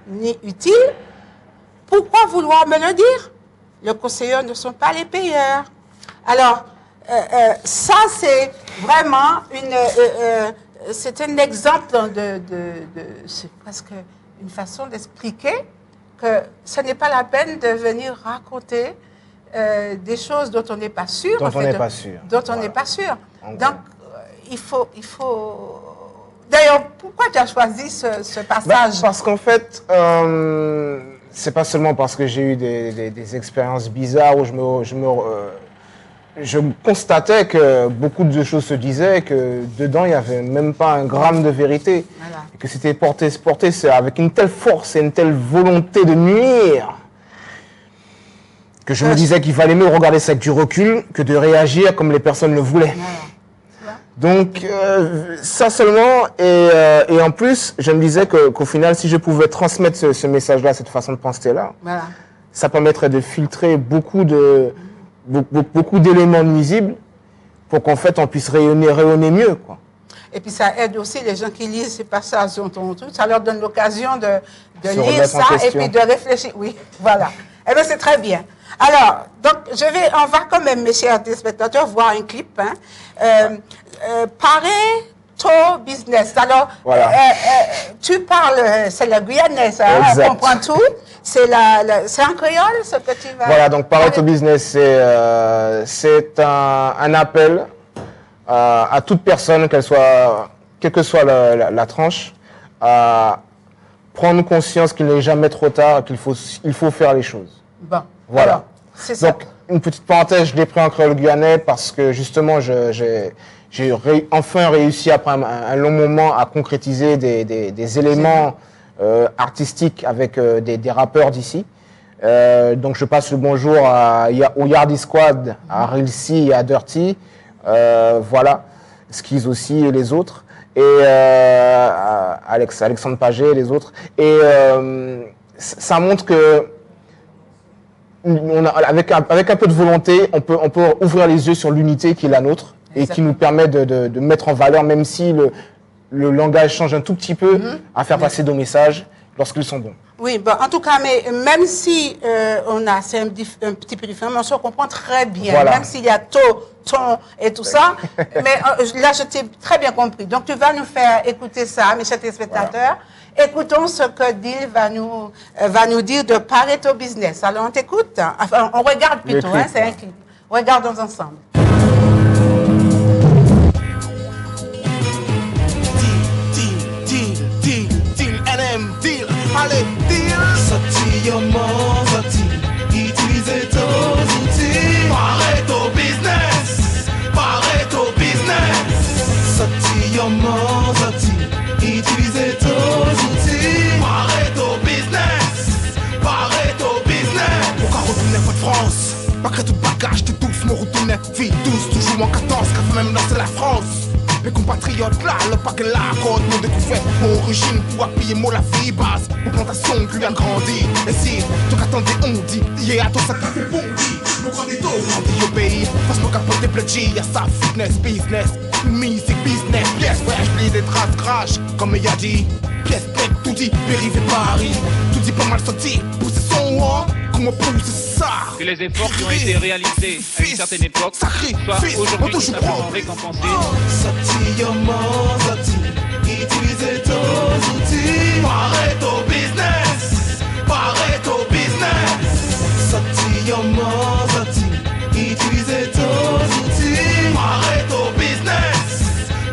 ni utile, pourquoi vouloir me le dire? Les conseillers ne sont pas les payeurs. Alors, ça, c'est vraiment c'est un exemple c'est presque une façon d'expliquer que ce n'est pas la peine de venir raconter des choses dont on n'est pas sûr. Dont on n'est pas sûr. Dont on n'est pas sûr. Donc, il faut... D'ailleurs, pourquoi tu as choisi ce passage? Parce qu'en fait, c'est pas seulement parce que j'ai eu des expériences bizarres où je constatais que beaucoup de choses se disaient, que dedans, il n'y avait même pas un gramme de vérité. Voilà. Et que c'était porté avec une telle force et une telle volonté de nuire que je me disais qu'il valait mieux regarder ça avec du recul que de réagir comme les personnes le voulaient. Voilà. Donc, ça seulement, et en plus, je me disais qu'au final, si je pouvais transmettre ce message-là, cette façon de penser-là, Voilà. ça permettrait de filtrer beaucoup d'éléments nuisibles pour qu'en fait, on puisse rayonner mieux, quoi. Et puis ça aide aussi les gens qui lisent ces passages dont on trouve, ça leur donne l'occasion de Se lire remettre en ça et question. puis de réfléchir. Oui, voilà. Eh bien, c'est très bien. Alors, donc, on va quand même, mes chers téléspectateurs, voir un clip. Hein. Pareto Business. Alors, Voilà. tu parles, c'est la guyanaise, hein, on Exact. comprend tout. C'est en créole, ce que tu vas... Voilà, donc Pareto Business, c'est un appel à toute personne, quelle que soit la tranche, à prendre conscience qu'il n'est jamais trop tard, il faut faire les choses. Bon, Voilà. alors, c'est ça. Donc, une petite parenthèse, je l'ai pris en créole guyanais parce que justement, j'ai enfin réussi après un long moment à concrétiser des éléments artistiques avec des rappeurs d'ici. Donc, je passe le bonjour au Yardi Squad, à Rilsi et à Dirty. Voilà, Skiz aussi et les autres. Et Alexandre Paget et les autres. Et ça montre que avec un peu de volonté, on peut ouvrir les yeux sur l'unité qui est la nôtre et qui nous permet de mettre en valeur, même si le langage change un tout petit peu, à faire passer nos messages lorsqu'ils sont bons. Oui, bon, en tout cas, mais même si c'est un petit peu différent, mais on se comprend très bien, Voilà. même s'il y a ton et tout ça, mais là, je t'ai très bien compris. Donc, tu vas nous faire écouter ça, mes chers téléspectateurs. Voilà. Écoutons ce que Dil va nous dire de Pareto Business. Alors, on t'écoute, enfin, on regarde plutôt, hein, c'est un clip. Regardons ensemble. Allez, deal! Sorti, sorti, utilisez tous outils. Pareto Business, Pareto Business. Sorti, sorti, utilisez tous outils. Pareto Business, Pareto Business. Pourquoi retourner votre France? Malgré tout bagage, t'es tous me retourner. Vie douce, toujours en 14, car même lancer la France. Les compatriotes là, le paquet là, quand nous découvert mon origine pour appuyer mon la vie base. Mon plantation, Guyane grandit. Et si, tu qu'attendais, on dit, y'a à ton sac, c'est bon, dit. Mon grand étau, grandit au pays. Parce que capote des pledges, y'a ça, fitness, business. Music, business, pièce, voyage, pli des traces, crash. Comme il a dit, pièce, net, tout dit, périvé Paris. Tout dit pas mal sorti, pousser son roi. Comment pousser ça? Que les efforts qui ont été réalisés à une certaine époque soient aujourd'hui tout simplement récompensés. Sorti, sorti, utilisez tous outils. Pareto Business, Pareto Business. Sorti, sorti, utilisez tous outils. Pareto Business,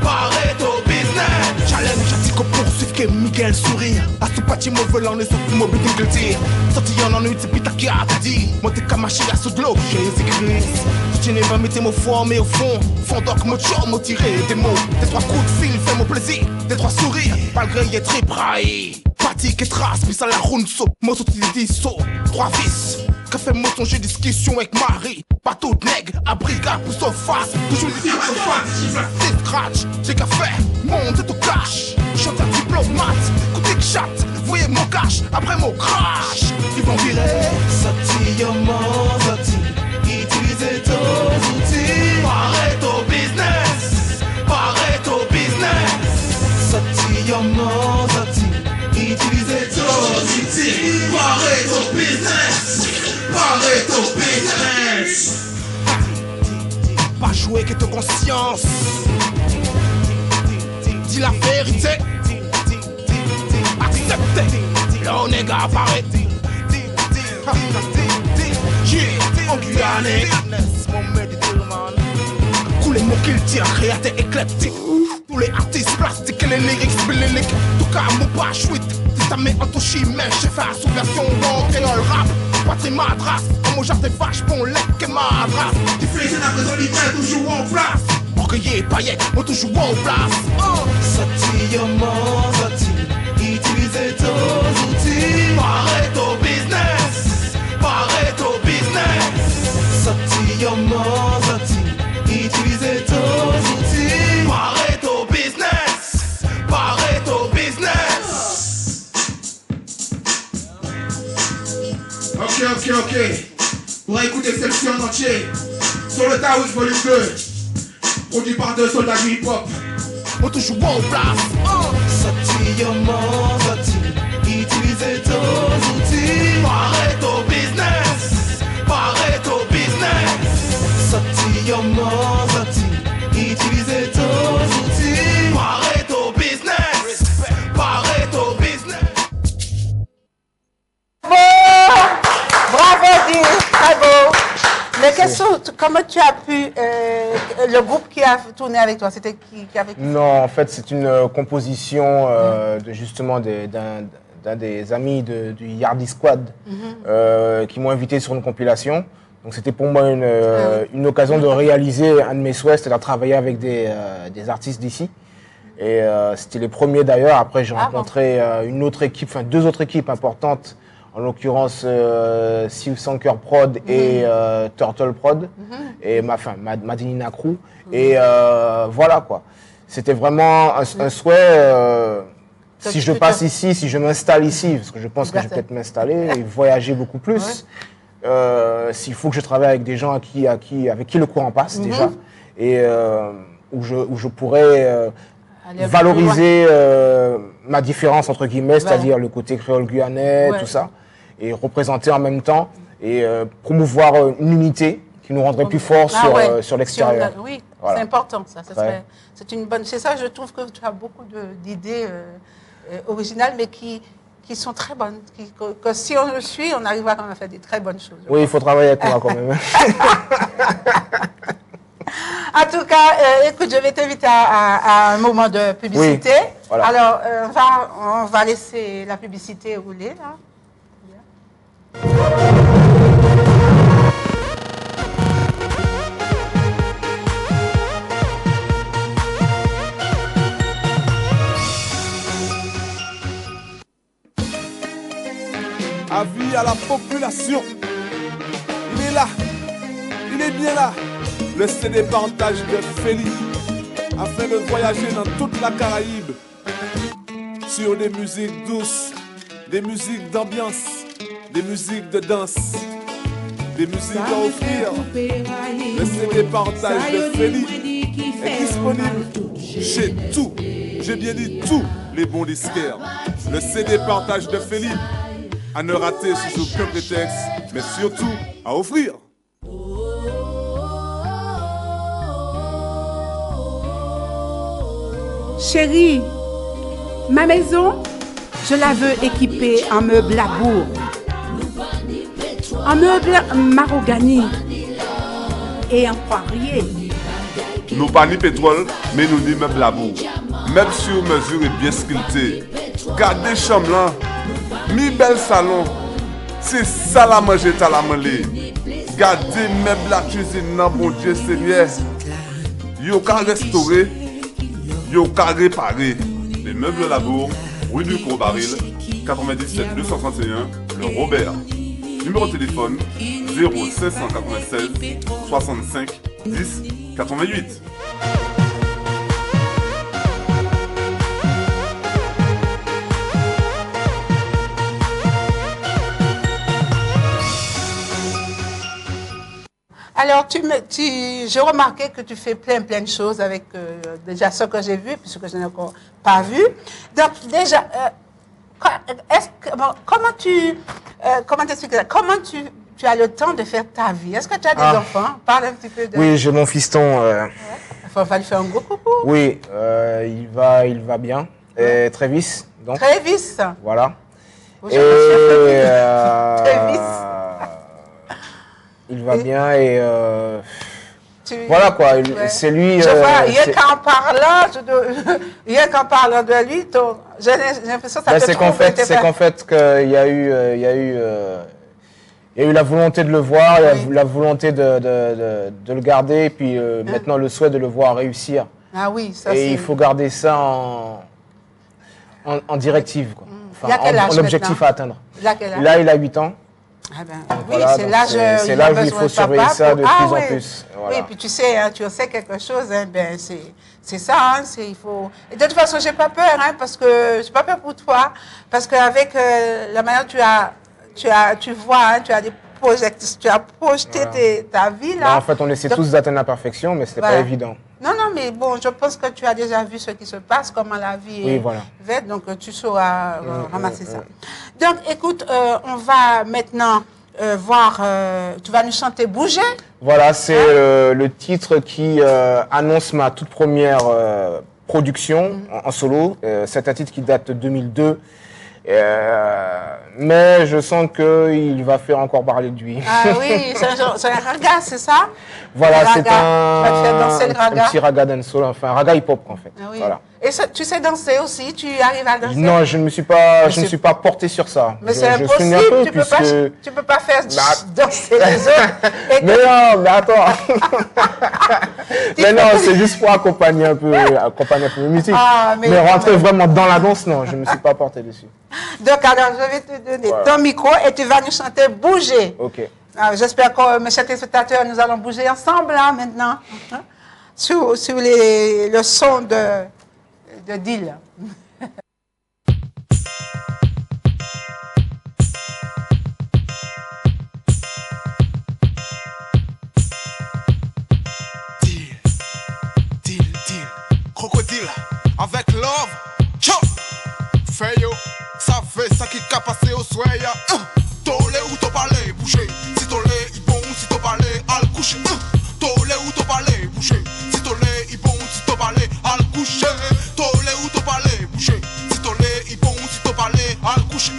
Pareto Business. Challenge, j'attire qu'on poursuive que Miguel sourire. À ce pas de mauvais l'en est sorti mon but de dire. Sorti en ennui, c'est pita qui a dit. Moi t'es kamachi à ce de l'eau, j'ai écrit. Tu n'es pas mettez mon foie, mais au fond, fond d'oc, mon chor, mon tiré des mots. Des 3 coups de fil, fais mon plaisir. Des 3 sourires, malgré y est très braillé. Fatigue et trace, puis ça la roune saut. Moi sauté des sauts, 3 vis. Que fait mon son, j'ai discussion avec Marie. Pas toute nègre, à brigade pour son face. Toujours les filles pour face, j'ai scratch. J'ai qu'à faire, monte au cash. Chante un diplomate, côté que chatte. Voyez mon cash, après mon crash. Ils vont virer. Sorti, sorti. Utilisez tous outils. Pareto business. Pareto business. Sorti, sorti. Utilisez tous outils. Pareto business. Pareto business. Pas jouer que ton conscience. Dis la vérité. Acceptez. Le négat apparaît. En Guyane. Couler mon qu'il tire, créateur éclectique. Tous les artistes plastiques et les lyrics bibliques. Tout cas, mon pas chouette. Si ça met en touche, mais j'ai fait la sous-version en créole rap. Patrie madras, en mon jardin vache, bon lait que madras. Tu fais une après l'hiver, toujours en place. Orgueillé, paillette, on toujours en place. Sorti, sorti. Utilisez tous outils. Pareto business. Pareto business. Sorti, sorti. Utilisez tous outils. Pareto business. Pareto business. Ok. Pour écouter cette sélection en entier. Sur le Taoïs volume 2. Produit par 2 soldats du hip-hop. On toujours en place. Sorti, sorti. Utilisez tous outils. Pareto business. Pareto business. Sorti, sorti. Utilisez tous outils. Pareto business. Pareto business. Bravo, Dieu, bravo. Mais comment tu as pu, le groupe qui a tourné avec toi, c'était qui avait... Non, en fait, c'est une composition justement d'un des amis du Yardi Squad qui m'ont invité sur une compilation. Donc c'était pour moi une occasion de réaliser un de mes souhaits, c'est de travailler avec des artistes d'ici. Et c'était les premiers d'ailleurs. Après, j'ai rencontré une autre équipe, enfin 2 autres équipes importantes. En l'occurrence, Steve Sanker Prod et Turtle Prod, et Madinina Crew. Et voilà quoi. C'était vraiment un souhait. Si je passe ici, si je m'installe ici, parce que je pense que je vais peut-être m'installer et voyager beaucoup plus, s'il faut que je travaille avec des gens avec qui le courant passe déjà, et où je pourrais valoriser ma différence entre guillemets, c'est-à-dire le côté créole guyanais, tout ça. Et représenter en même temps et promouvoir une unité qui nous rendrait plus forts sur l'extérieur. Oui, voilà. C'est important ça. C'est une bonne. C'est ça, je trouve que tu as beaucoup d'idées originales, mais qui sont très bonnes. Que si on le suit, on arrivera quand même à faire des très bonnes choses. Oui, il faut travailler avec moi quand même. En tout cas, écoute, je vais t'inviter à un moment de publicité. Oui, voilà. Alors, on va laisser la publicité rouler là. Avis à la population. Il est là. Il est bien là. Le CD partage de Feli afin de voyager dans toute la Caraïbe sur des musiques douces, des musiques d'ambiance, des musiques de danse, des musiques à offrir. Le CD partage de Feli est disponible chez j'ai bien dit tous les bons disquaires. Le CD partage de Feli à ne rater sous aucun prétexte, mais surtout à offrir. Chérie, ma maison, je la veux équipée en meubles labour, en meubles marogani et en poirier. Nous pas ni pétrole, mais nous ni meubles labour. Meubles sur mesure et bien sculptés. Gardez chambre là. Mi bel salon. C'est ça la manger, t'as la manger. Gardez meuble la cuisine, non, bon Dieu, sérieux. Yo ka restaurer, yo ka réparer. Les meubles Labour, rue du Courbaril, 97 261, le Robert. Numéro de téléphone 0596 65 10 88. Alors, j'ai remarqué que tu fais plein de choses avec déjà ce que j'ai vu, puisque je n'ai encore pas vu. Donc, déjà, comment t'expliques ça? Comment tu as le temps de faire ta vie? Est-ce que tu as des enfants? Parle un petit peu de... Oui, j'ai mon fiston. Il va lui faire un gros coucou. Oui, il va bien. Et Travis, donc. Travis. Voilà. Bonjour, monsieur Travis. Il va bien et voilà quoi, c'est lui. Je vois, rien qu'en parlant de lui, j'ai l'impression que ça c'est qu'en fait qu'il y a eu la volonté de le voir, la volonté de le garder, et puis maintenant le souhait de le voir réussir. Ah oui, ça et il faut garder ça en directive, quoi. Enfin, en objectif à atteindre. Là, il a 8 ans. Ah ben, oui, voilà, c'est l'âge où il faut surveiller ça de plus en plus. Voilà. Oui, puis tu sais quelque chose, hein, ben, c'est ça, hein, il faut... Et de toute façon, j'ai pas peur, hein, parce que j'ai pas peur pour toi, parce qu'avec la manière tu vois, hein, tu as des projects, tu as projeté ta vie là. Ben, en fait, on essaie tous d'atteindre la perfection, mais c'était pas évident. Non, mais bon, je pense que tu as déjà vu ce qui se passe, comment la vie est faite, donc tu sauras ramasser ça. Donc, écoute, on va maintenant voir, tu vas nous chanter Bouger. Voilà, c'est le titre qui annonce ma toute première production en solo. C'est un titre qui date de 2002. Mais je sens qu'il va faire encore parler de lui. Ah oui, c'est un raga, c'est ça? Voilà, c'est un petit raga dancehall, enfin un raga hip-hop en fait. Ah oui. Voilà. Et ça, tu sais danser aussi? Tu arrives à danser? Non, je ne me suis pas porté sur ça. Mais c'est impossible, tu peux pas faire danser les autres. Mais non, mais attends. Mais non, c'est juste pour accompagner un peu la musique. Mais rentrer vraiment dans la danse, non, je ne me suis pas porté dessus. Donc alors, je vais te donner ton micro et tu vas nous chanter Bouger. Ok. J'espère que mes chers téléspectateurs, nous allons bouger ensemble là maintenant, hein, sous le son de Dil. Dil, crocodile, avec love, tchao, fait yo, ça fait ça qui qu'a passé au soya, tolé ou t'o parlé, bouger, si tolé, il bon, si t'o parlé, al coucher, tolé ou t'o parlé, bouger, si tolé, il bon, si t'o parlé, al coucher, tolé ou t'o parlé, bouger, si tolé, il bon, si t'o parlé, al coucher,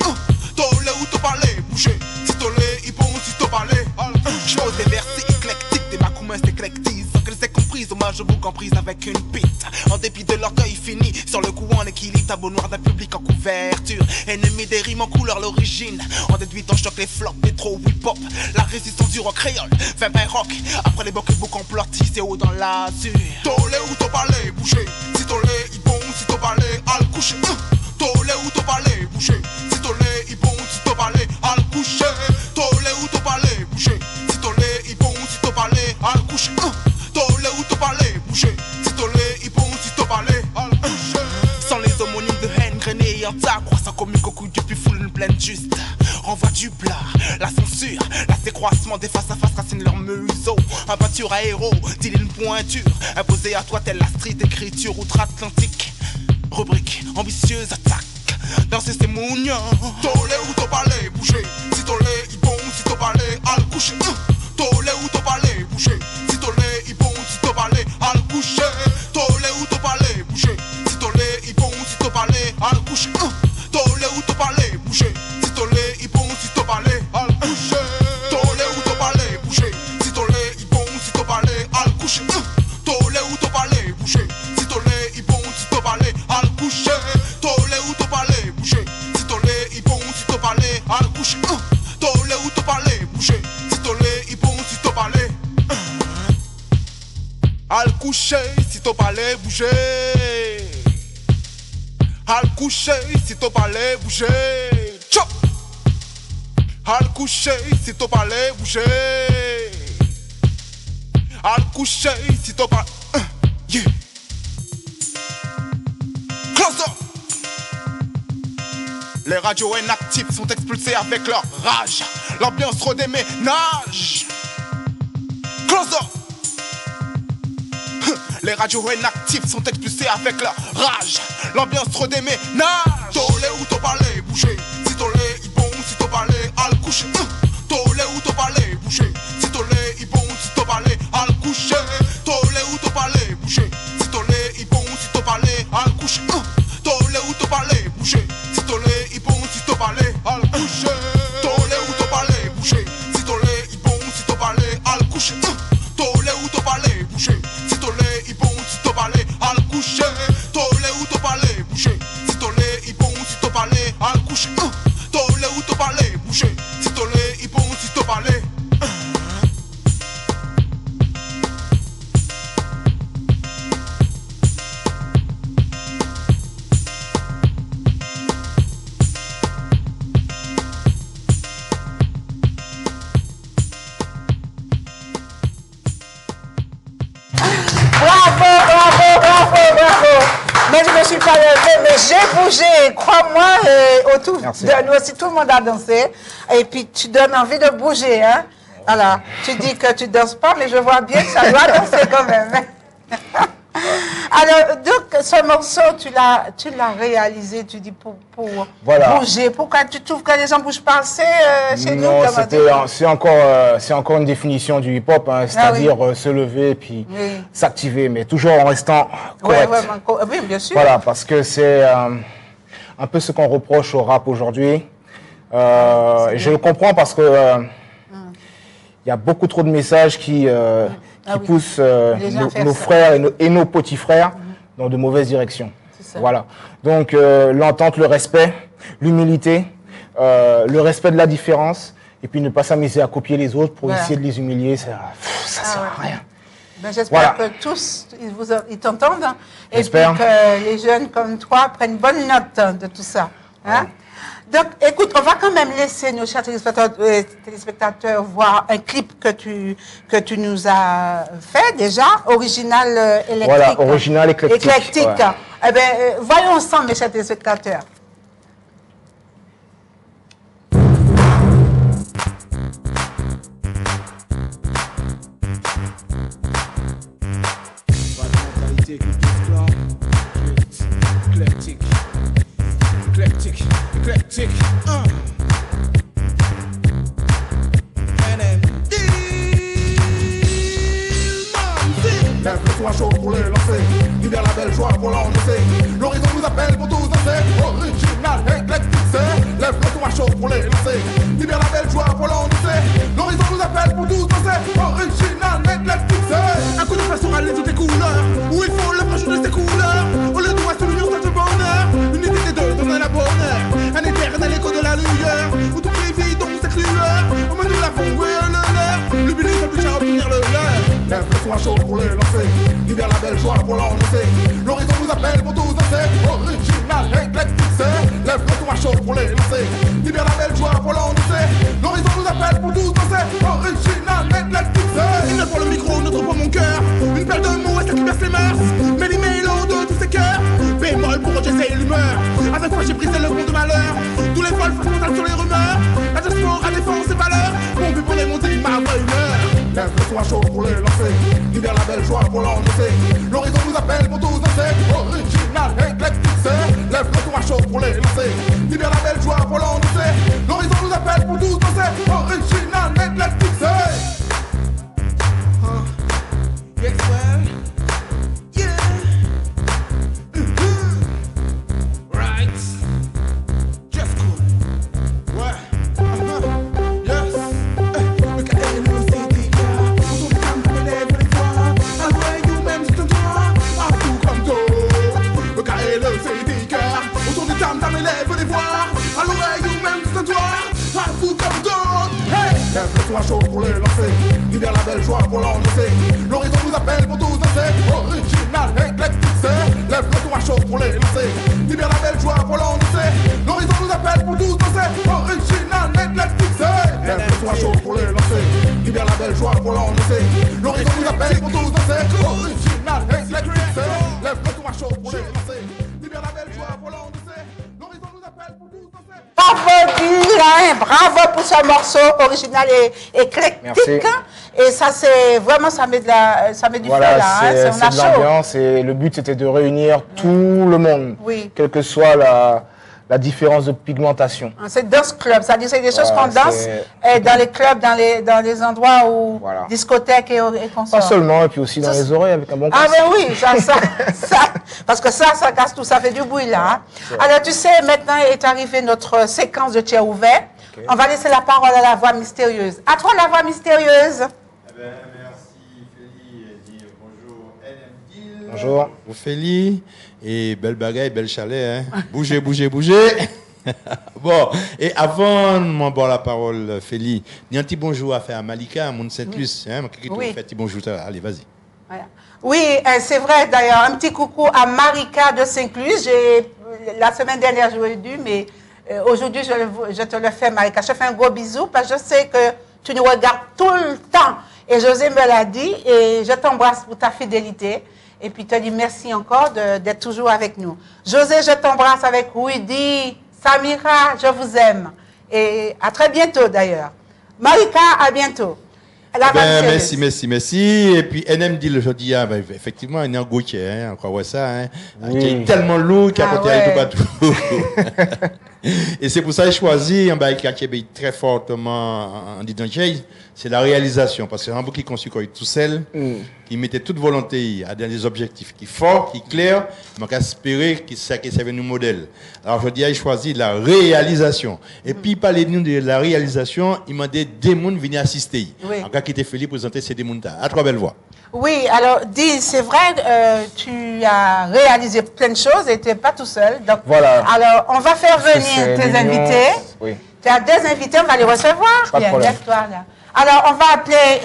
tolé ou t'o parlé, bouger, si tolé, il bon, si t'o parlé, al coucher. Je pose des versets éclectiques, des macoumins éclectisent, sans qu'elles aient comprise, hommage au bouc en prise avec une pite. En dépit de l'orgueil fini, sur le coup en équilibre, tableau noir d'un public en couverture. Ennemi des rimes en couleur, l'origine. En déduit en choc les flops, des trop hip-hop. La résistance du rock créole, fait ben rock. Après les bocs en plot, c'est haut dans l'azur. Tolé ou t'o parlé, bouger. Si tolé, il bon, si t'o parlé, al coucher. Tolé ou t'o parlé, bouger. Si tolé, il bon, si t'o parlé, al coucher. Tolé ou t'o parlé, bouger. Si tolé, il bon, si t'o parlé, al coucher. Tolé ou t'o parlé, bouger. Si tolé, il bon, si t'o parlé, al coucher. Sans les homonymes de haine, grenés et en tas, croissant comme une coquille depuis foule une plaine juste. Renvoi du plat, la censure, la décroissement des face à face racine leur museau. Un peinture à héros, dit une pointure, imposée à toi telle la street écriture outre-Atlantique. Rubrique, ambitieuse attaque, danser c'est mounions. Tolé ou t'o parlé, bouger. Si tolé, il bon, si t'o parlé, al coucher. Tolé ou t'o parlé, bouger. Si tolé, il bon, si t'o parlé, al coucher. Tolé ou t'o parlé, bouger. Si tolé, il bon, si t'o parlé, al coucher. Tolé ou t'o parlé, bouger. Si tolé, il bon, si t'o parlé, al coucher. Tolé ou t'o parlé, bouger. Si tolé, il bon, si t'o parlé, al coucher. Tolé ou t'o parlé, bouger. Si tolé, il bon, si t'o parlé, al coucher. Tolé ou t'o parlé, bouger. Al coucher, si t'as pas les bouger. Al coucher, si t'as pas les bouger. Chop. Al coucher, si t'as pas les bouger. Al coucher, si t'as pas. Yeah. Close up. Les radios inactifs sont expulsés avec leur rage. L'ambiance redéménage. Close up. Les radios inactifs sont expulsés avec leur rage. L'ambiance redéménage. Tolé ou t'as parlé, bouger. Si tolé, il bon, si t'as parlé, al coucher. Tolé ou t'as parlé, bouger. Si tolé, il bon, si t'as parlé, al coucher. Tolé ou t'as parlé, bouger. Si tolé, il bon, si t'as parlé, al coucher. Tolé ou t'as parlé, bouger. Si tolé, il bon, si t'as parlé, al coucher. Tolé ou t'as parlé, bouger. Si tolé, il bon, si t'as parlé, al coucher. Tolé ou t'as parlé, bouger. Si tolé, il bon, si t'as parlé, al coucher. Tolé ou t'as parlé, bouger. Si tolé, il bon, si t'as parlé, al coucher. Tolé ou t'as parlé, bouger. Si tolé, il bon, si t'as parlé. Mais je ne me suis pas levée, mais j'ai bougé. Crois-moi, autour de nous aussi, tout le monde a dansé. Et puis, tu donnes envie de bouger. Hein? Alors, tu dis que tu ne danses pas, mais je vois bien que ça doit danser quand même. Alors, donc, ce morceau, tu l'as réalisé, tu dis, pour Voilà. bouger. Pourquoi tu trouves que les gens ne bougent pas assez chez nous? Non, c'est encore une définition du hip-hop, hein, c'est-à-dire se lever et puis s'activer, mais toujours en restant correct. Oui, bien sûr. Voilà, parce que c'est un peu ce qu'on reproche au rap aujourd'hui. Et je le comprends parce que il y a beaucoup trop de messages qui poussent nos frères et nos petits frères dans de mauvaises directions. Voilà. Donc l'entente, le respect, l'humilité, le respect de la différence, et puis ne pas s'amuser à copier les autres pour essayer de les humilier, ça sert à rien. Ben, j'espère que tous, ils t'entendent, hein, et puis que les jeunes comme toi prennent bonne note de tout ça. Hein? Donc, écoute, on va quand même laisser nos chers téléspectateurs voir un clip que tu nous as fait déjà, original électrique. Voilà, original éclectique. Ouais. Eh bien, voyons ensemble, mes chers téléspectateurs. Éclectique, lève-le-toi chaud pour les lancer, libère la belle joie pour l'endosser. L'horizon nous appelle pour tous danser, original, éclectique, c'est. Lève-le-toi chaud pour les lancer, libère la belle joie pour l'endosser. L'horizon nous appelle pour tous danser, original, éclectique, c'est. Un coup de face sur aller toutes les couleurs, où il faut le de ses couleurs. Au lieu de moi sur l'union, c'est le bonheur. Unité des deux dans un bonheur, un éternel écho de la lueur, où toutes les vies dans cette lueur. Au moins nous l'avons voué le leur, l'ubili ne plus à obtenir le leur. Lève-le-toi chaud pour les lancer, libère la belle joie pour l'endosser. L'horizon nous appelle pour tous danser, original, éclectique, c'est. Lève-le-toi chaud pour les lancer, libère la belle joie pour l'endosser. L'horizon nous appelle pour tous danser, original, éclectique, c'est. Une note pour le micro, une autre pour mon cœur, une paire de mots et ça qui berce les mœurs. Mais les mélos de tous ces cœurs, bémol pour rejeter l'humeur. Avec toi j'ai brisé le pont de malheur, tous les vols fassent montagne sur les rumeurs. La diaspora défend ses valeurs, mon but pour les monter ma vraie humeur. Lève-le-toi chaud pour les lancer, libère la belle joie pour l'endosser. L'horizon nous appelle pour tous danser, original, éclectique, c'est. Lève-le-toi chaud pour les lancer, libère la belle joie pour l'endosser. L'horizon nous appelle pour tous danser, original, éclectique, c'est. Yes, well, yeah. Right. Just cool. Ouais. Yes. Look at it, nous city. Autour des femmes, comme élèves, les fois. À l'oreille, même c'est un toit. À tout comme tout. Look at it, le city. Autour des femmes, comme élèves, les voix. À l'oreille, même c'est un toit. À tout comme tout. Hey! Lève-le-toi chaud pour les lancer, libère la belle joie pour l'endosser. L'horizon nous appelle pour tous danser, libère la belle joie pour l'endosser. L'horizon nous appelle pour tous danser. Original, lève-le tout à chaud pour les lancer. Libère la belle joie pour l'endosser. L'horizon nous appelle pour tous danser. Bravo Dylan, bravo pour ce morceau original et éclectique. Merci. Et ça, c'est vraiment, ça met du feu là, c'est on a de chaud. l'ambiance et le but c'était de réunir tout le monde, Oui. quelle que soit la différence de pigmentation. C'est dance club, c'est-à-dire c'est des choses Voilà, qu'on danse dans les clubs, dans les endroits où Voilà. discothèques et consorts. Pas seulement, et puis aussi dans les oreilles avec un bon Ah casque. ben oui, ça, parce que ça casse tout, ça fait du bruit là. Hein. Alors tu sais, maintenant est arrivée notre séquence de tiers ouvert. Okay. On va laisser la parole à la voix mystérieuse. À toi la voix mystérieuse. Eh bien, merci Feli et dire bonjour NMD. Bonjour. Feli et belle bagaille, belle chalet. Hein. Bougez, bougez, bougez. Bon, et avant de m'en la parole, Feli, il y a un petit bonjour à faire à Malika, à Monde Saint-Luce. Hein, oui. Fait un petit bonjour. Allez, vas-y. Voilà. Oui, c'est vrai d'ailleurs. Un petit coucou à Marika de Saint-Luce. La semaine dernière, j'aurais dû, mais aujourd'hui, je te le fais, Marika. Je te fais un gros bisou parce que je sais que tu nous regardes tout le temps. Et José me l'a dit et je t'embrasse pour ta fidélité. Et puis te dis merci encore d'être toujours avec nous. José, je t'embrasse avec Rudy, Samira, je vous aime. Et à très bientôt d'ailleurs. Marika, à bientôt. Merci. Et puis NMD le jeudi, effectivement, il y a un Gauthier, hein, encore ouais ça, hein. Oui. Qui est tellement lourd qu'il a côté avec tout partout. Et c'est pour ça que j'ai choisi un bail qui est très fortement en disant c'est la réalisation, parce que c'est un bouc qui construit tout seul, qui mettait toute volonté à des objectifs qui forts, qui clairs, mais qui espérait que ça nous modèle. Alors je dis, j'ai choisi la réalisation. Et puis parler de la réalisation, il m'a dit des gens venir assister. Oui. En cas qui était fait présenter ces des gens à trois belles voix. Oui, alors dis, c'est vrai, tu as réalisé plein de choses et tu n'es pas tout seul. Donc, voilà. Alors, on va faire venir tes invités. Oui. Tu as deux invités, on va les recevoir. Pas de problème. Là. Alors, on va appeler,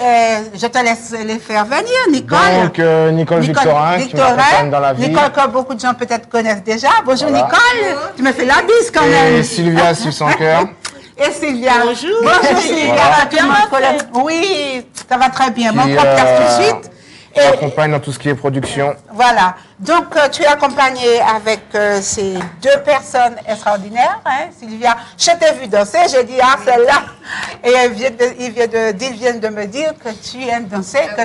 je te laisse les faire venir, Nicole. Donc, Nicole Victorin, qui m'accompagne dans la vie. Nicole, que beaucoup de gens peut-être connaissent déjà. Bonjour Nicole, tu me fais la bise quand même. Et Sylvia sur son cœur. Et Sylvia. Bonjour. Bonjour Sylvia. Voilà. Oui, ça va très bien. Mon podcast tout de suite. Et accompagne dans tout ce qui est production. Voilà. Donc, tu es accompagné avec ces deux personnes extraordinaires. Hein, Sylvia, je t'ai vu danser, j'ai dit, ah, celle-là. Et ils viennent de me dire que tu aimes danser, que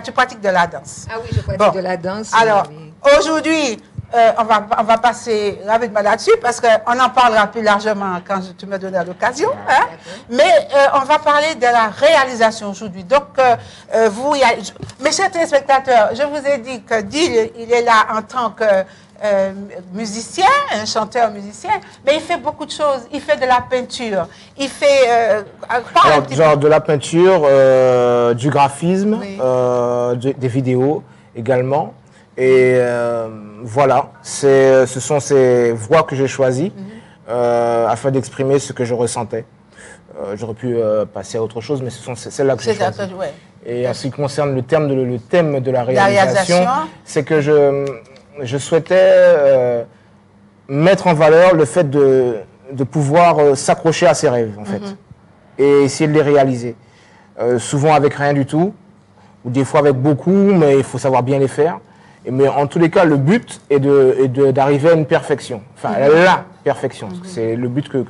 tu pratiques de la danse. Ah oui, je pratique de la danse. Alors, oui. aujourd'hui, on va passer rapidement là-dessus parce qu'on en parlera plus largement quand tu me donneras l'occasion. Hein? Mais on va parler de la réalisation aujourd'hui. Donc, mes chers téléspectateurs, je vous ai dit que Dil, il est là en tant que musicien, un chanteur-musicien, mais il fait beaucoup de choses. Il fait de la peinture. Il fait... genre de la peinture, du graphisme, oui. Des vidéos également. Et voilà, ce sont ces voix que j'ai choisies afin d'exprimer ce que je ressentais. J'aurais pu passer à autre chose, mais ce sont celles-là que j'ai choisies. Ouais. Et en ce qui concerne le thème de la réalisation, c'est que je souhaitais mettre en valeur le fait de pouvoir s'accrocher à ses rêves, en fait, et essayer de les réaliser. Souvent avec rien du tout, ou des fois avec beaucoup, mais il faut savoir bien les faire. Mais en tous les cas, le but est d'arriver à une perfection. Enfin, la perfection. C'est le but que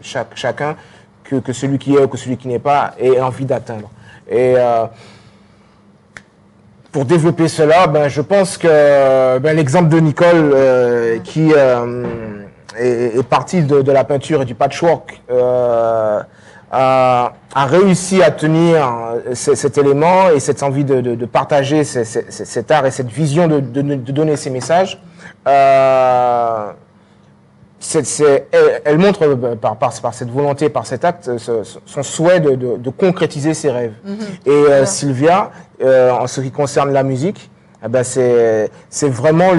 chacun, que celui qui est ou que celui qui n'est pas, ait envie d'atteindre. Et pour développer cela, je pense que l'exemple de Nicole, qui est partie de la peinture et du patchwork, a réussi à tenir cet élément et cette envie de partager cet art et cette vision de donner ces messages. Elle montre par cette volonté, par cet acte, son souhait de concrétiser ses rêves. Et Sylvia, en ce qui concerne la musique, c'est vraiment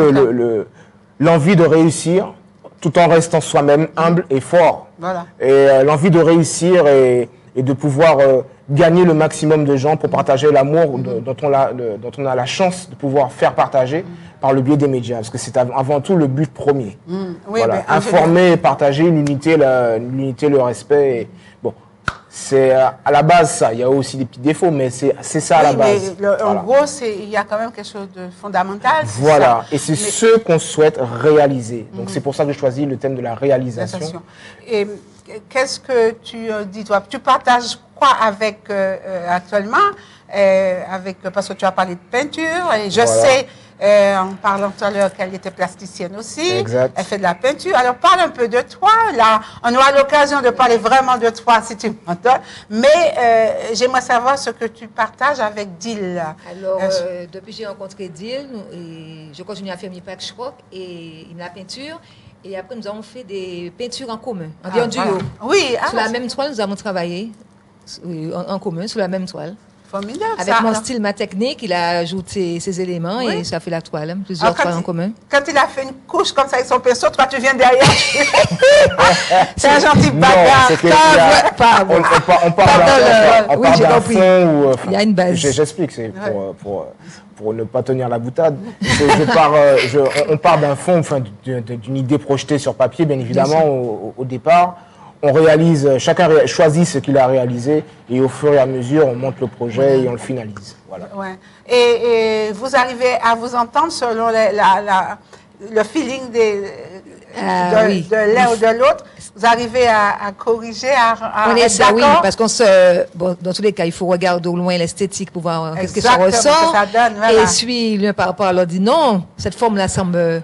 l'envie de réussir tout en restant soi-même humble et fort. Voilà. Et l'envie de réussir et de pouvoir gagner le maximum de gens pour partager l'amour dont on a la chance de pouvoir faire partager par le biais des médias. Parce que c'est avant tout le but premier. Oui, voilà. Informer et partager l'unité, le respect. Et, bon, C'est à la base ça. Il y a aussi des petits défauts, mais c'est ça à la base. Mais en gros, il y a quand même quelque chose de fondamental. Voilà, et c'est ce qu'on souhaite réaliser. Donc c'est pour ça que je choisis le thème de la réalisation. Et qu'est-ce que tu dis, toi? Tu partages quoi avec actuellement parce que tu as parlé de peinture, et je sais, en parlant tout à l'heure, qu'elle était plasticienne aussi. Exact. Elle fait de la peinture. Alors, parle un peu de toi. Là, on aura l'occasion de parler vraiment de toi si tu m'entends. Mais j'aimerais savoir ce que tu partages avec Dil. Alors, depuis que j'ai rencontré Dil, je continue à faire mes patchwork et la peinture. Et après, nous avons fait des peintures en commun, en duo. Voilà. Oui. Sur la même toile, nous avons travaillé en commun, sur la même toile. Formidable. Avec mon style, ma technique, il a ajouté ses éléments et ça fait la toile, plusieurs toiles en commun. Quand il a fait une couche comme ça avec son pinceau, toi tu viens derrière. C'est un gentil bagarre. On part d'un fond. Il y a une base. J'explique, c'est pour ne pas tenir la boutade. On part d'un fond, enfin, d'une idée projetée sur papier, bien évidemment, au départ. On réalise, chacun choisit ce qu'il a réalisé et au fur et à mesure, on monte le projet et on le finalise. Voilà. Ouais. Et vous arrivez à vous entendre selon le feeling de l'un ou de l'autre. Vous arrivez à corriger, à on est ça, oui, parce qu'on dans tous les cas, il faut regarder au loin l'esthétique pour voir qu'est-ce que ça ressort. Ça donne, voilà. Et suit l'un par rapport à l'autre, dit non, cette forme-là semble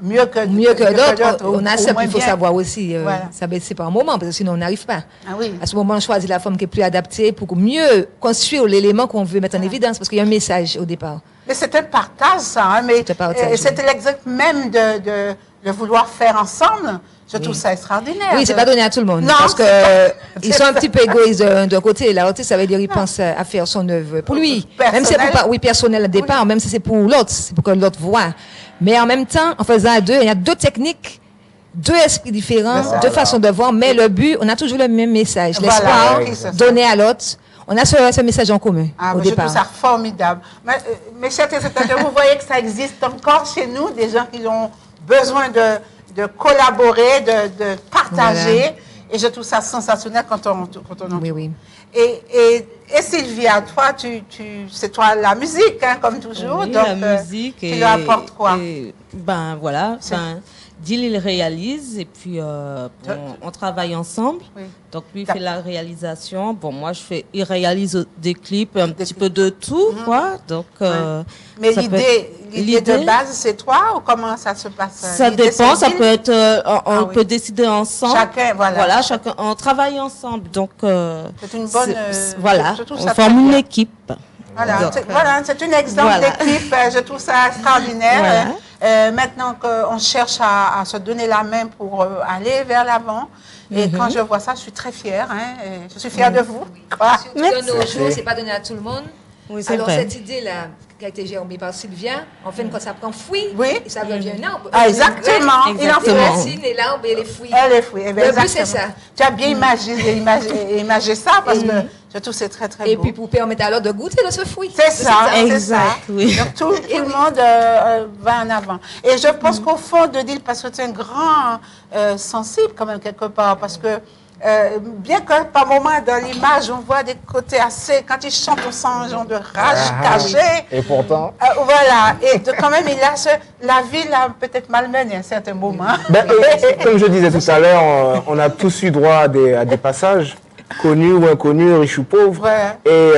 mieux que d'autres. On a ça, il faut savoir aussi. Voilà. Ça c'est pas un moment, parce que sinon on n'arrive pas. Ah oui. À ce moment, on choisit la forme qui est plus adaptée pour mieux construire l'élément qu'on veut mettre en évidence, parce qu'il y a un message au départ. Mais c'est un partage, ça. Hein, mais c'était l'exact même de vouloir faire ensemble. Je trouve ça extraordinaire. Oui, c'est pas donné à tout le monde. Non, parce que ils sont un petit peu égoïstes d'un côté. L'artiste, ça veut dire qu'il pense à faire son œuvre pour lui. Personnel. Même si c'est pas, personnel au départ, même si c'est pour l'autre, c'est pour que l'autre voit. Mais en même temps, en faisant à deux, il y a deux techniques, deux esprits différents, deux façons de voir, mais le but, on a toujours le même message. L'espoir donné à l'autre. On a ce message en commun au départ. Je trouve ça formidable. Mes chers téléspectateurs, vous voyez que ça existe encore chez nous, des gens qui ont besoin de collaborer, de partager. Voilà. Et je trouve ça sensationnel quand on entend. Oui. Et Sylvia, toi, c'est toi la musique, hein, comme toujours. Oui, donc, la musique. Tu leur apportes quoi? Voilà. Dil, il réalise et puis on travaille ensemble. Oui. Donc lui, il fait la réalisation. Bon, moi, il réalise des clips, un petit peu de tout, quoi. Donc, mais l'idée de base, c'est toi ou comment ça se passe? Ça dépend, ça peut être, on peut décider ensemble. Chacun, voilà. Chacun, on travaille ensemble. Donc, c'est une bonne. Voilà, on forme une équipe. Voilà, c'est un exemple d'équipe. Je trouve ça extraordinaire. Voilà. Maintenant qu'on cherche à se donner la main pour aller vers l'avant. Et quand je vois ça, je suis très fière. Hein, je suis fière de vous. Surtout de nos jours, c'est pas donné à tout le monde. Oui, c'est alors vrai. Cette idée-là, qui a été gérée par Sylvia, en fait, quand ça prend fruit, et ça devient un arbre. Exactement. Il en fait racine et l'arbre et les fruits. Les fruits. Le but, c'est ça. Tu as bien imagé ça parce que je trouve que c'est très, très beau. Et puis pour permettre alors de goûter de ce fruit. C'est ça, exact. Oui. Donc tout le monde va en avant. Et je pense qu'au fond de Dil, parce que tu es un grand sensible quand même quelque part, parce que bien que par moments dans l'image on voit des côtés assez, quand il chante on sent un genre de rage cachée. Et pourtant voilà, et quand même il a la vie l'a peut-être malmenée à un certain moment. Comme je disais tout à l'heure, on a tous eu droit à des passages connus ou inconnus, riches ou pauvres, et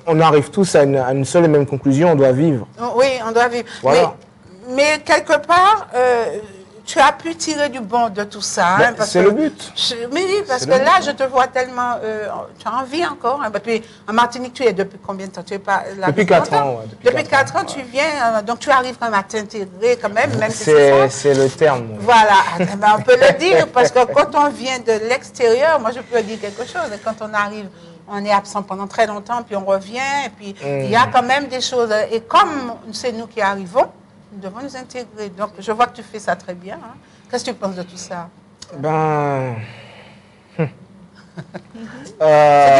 on arrive tous à une seule et même conclusion, on doit vivre. Oui, on doit vivre. Voilà. Mais quelque part tu as pu tirer du bon de tout ça. Hein, c'est le but. Oui, parce que là, je te vois tellement... tu as envie encore. Hein, puis, en Martinique, tu es depuis combien de temps? Tu es pas là depuis 4 ans. Depuis 4 ans, tu viens... donc, tu arrives quand même à t'intégrer quand même si c'est le terme. Voilà. On peut le dire, parce que quand on vient de l'extérieur, moi, je peux dire quelque chose. Et quand on arrive, on est absent pendant très longtemps, puis on revient, et puis il y a quand même des choses. Et comme c'est nous qui arrivons, nous devons nous intégrer. Donc, je vois que tu fais ça très bien. Hein. Qu'est-ce que tu penses de tout ça? C'est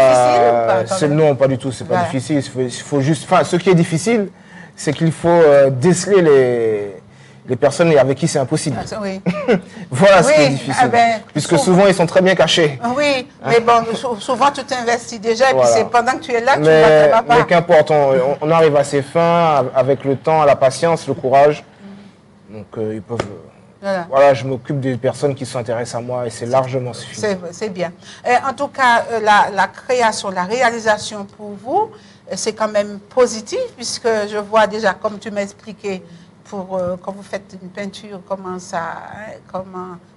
difficile ou pas? Non, pas du tout. C'est pas difficile. Il faut juste... Enfin, ce qui est difficile, c'est qu'il faut déceler les personnes avec qui c'est impossible. Oui. Voilà ce qui est Oui, difficile. Puisque souvent, souvent, ils sont très bien cachés. Oui, mais bon, souvent tu t'investis déjà, et puis Voilà. c'est pendant que tu es là que tu ne vas pas. Mais qu'importe, on arrive à ses fins avec le temps, la patience, le courage. Donc ils peuvent... Voilà, je m'occupe des personnes qui s'intéressent à moi et c'est largement suffisant. C'est bien. En tout cas, la création, la réalisation pour vous, c'est quand même positif, puisque je vois déjà, comme tu m'as expliqué, quand vous faites une peinture, comment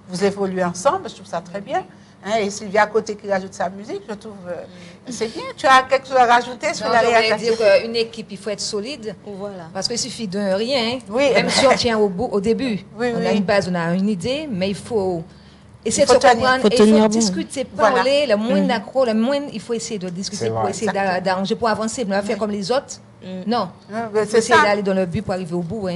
vous évoluez ensemble, je trouve ça très bien. Et Sylvia à côté qui rajoute sa musique, je trouve c'est bien. Tu as quelque chose à rajouter sur la réalisation? Je voulais dire qu'une équipe, il faut être solide. Voilà. Parce qu'il suffit d'un rien. Oui, même si on tient au début. Oui, on a une base, on a une idée, mais il faut essayer de se comprendre. Il faut discuter, parler, voilà. le moins d'accro, le moins il faut essayer de discuter pour essayer d'arranger, pour avancer, mais faire comme les autres. Non, c'est essayer d'aller dans le but pour arriver au bout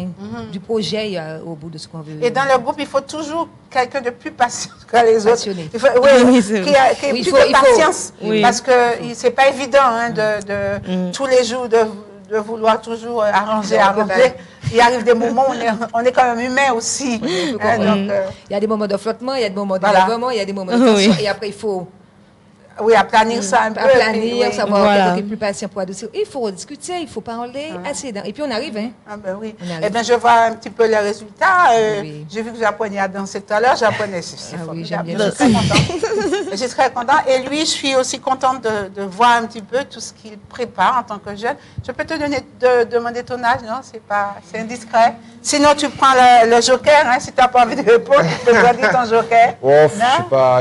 du projet, au bout de ce qu'on veut. Et dans le groupe, il faut toujours quelqu'un de plus patient que les autres. Il faut, qui a plus de patience. Parce que c'est pas évident de tous les jours de vouloir toujours arranger. Il arrive des moments où on est quand même humain aussi. Il y a des moments de flottement, il y a des moments d'énervement, il y a des moments de tension, et après il faut... Oui, à planir ça un peu. À planir, savoir être plus patient pour adoucir. Il faut discuter, il faut parler, assez. Et puis on arrive, hein. Ah ben oui. Eh bien, je vois un petit peu les résultats. J'ai vu que j'apprenais à danser tout à l'heure. J'apprenais, c'est formidable. Je suis très contente. Je suis très contente. Et lui, je suis aussi contente de voir un petit peu tout ce qu'il prépare en tant que jeune. Je peux te demander ton âge, non? C'est indiscret. Sinon, tu prends le joker, hein, si tu n'as pas envie de répondre, tu peux choisir ton joker. Oh,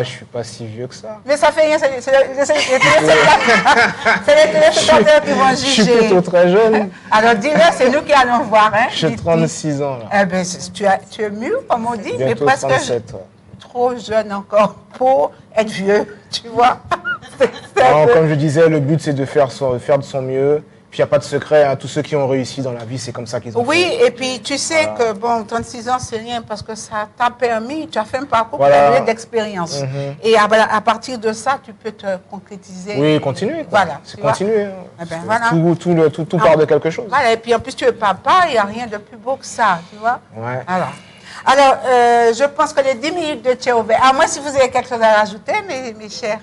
je suis pas si vieux que ça. Mais ça fait rien, c'est les téléspectateurs qui vont juger. Je suis plutôt très jeune. Alors dis-le, c'est nous qui allons voir. Hein, j'ai 36 ans là. Eh ben, tu es mûr, comme on dit, bientôt mais presque 37, trop jeune encore pour être vieux, tu vois. Non, comme je disais, le but c'est de faire de son mieux. Puis il n'y a pas de secret, hein. Tous ceux qui ont réussi dans la vie, c'est comme ça qu'ils ont fait. Oui, et puis tu sais que, bon, 36 ans, c'est rien parce que ça t'a permis, tu as fait un parcours d'expérience. Et à partir de ça, tu peux te concrétiser. Oui, continuer. Voilà. C'est continuer. Eh ben, voilà. Tout part de quelque chose. Voilà, et puis en plus, tu es papa, il n'y a rien de plus beau que ça, tu vois. Ouais. Alors, je pense que les 10 minutes de Thierry Aubert, à moins si vous avez quelque chose à rajouter, mes chers,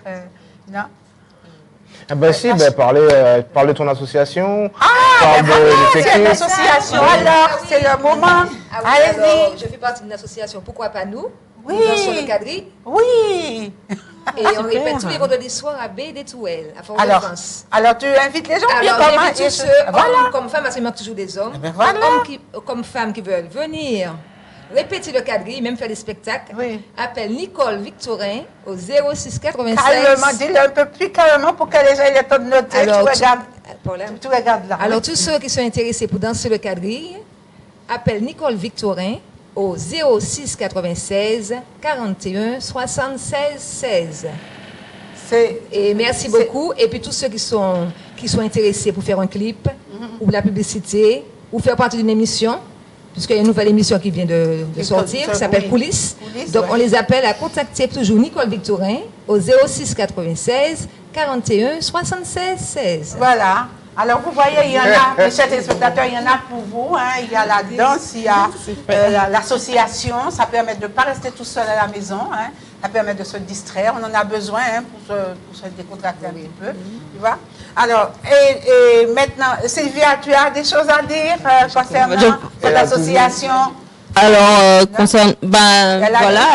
non? Ah ben si, parler de ton association, parle de c'est l'association, alors c'est le moment. Allez-y. Je fais partie d'une association, pourquoi pas nous? Oui. Nous dansons le quadrille. Oui. Et on répète tous les vendredis soirs à Baie des Touelles, à Fort-de-France. Alors tu invites les gens, j'invite tous ceux, hommes comme femmes, parce qu'il manque toujours des hommes, hommes comme femmes qui veulent venir répéter le quadrille, même faire des spectacles. Appelle Nicole Victorin au 06 96. Calmement, dis-le un peu plus calmement pour que les gens aient le temps de noter. Alors, tu regardes là. Alors, tous ceux qui sont intéressés pour danser le quadrille, appelle Nicole Victorin au 06 96 41 76 16. Et merci beaucoup. Et puis, tous ceux qui sont intéressés pour faire un clip, ou de la publicité, ou faire partie d'une émission, puisqu'il y a une nouvelle émission qui vient de sortir, qui s'appelle Coulisses. Donc, on les appelle à contacter toujours Nicole Victorin au 06 96 41 76 16. Voilà. Alors, vous voyez, il y en a, mes chers téléspectateurs, il y en a pour vous. Hein. Il y a la danse, il y a l'association. Ça permet de ne pas rester tout seul à la maison. Hein. Ça permet de se distraire. On en a besoin pour se décontracter un petit peu. Tu vois? Alors, et maintenant, Sylvia, tu as des choses à dire concernant cette association? Alors,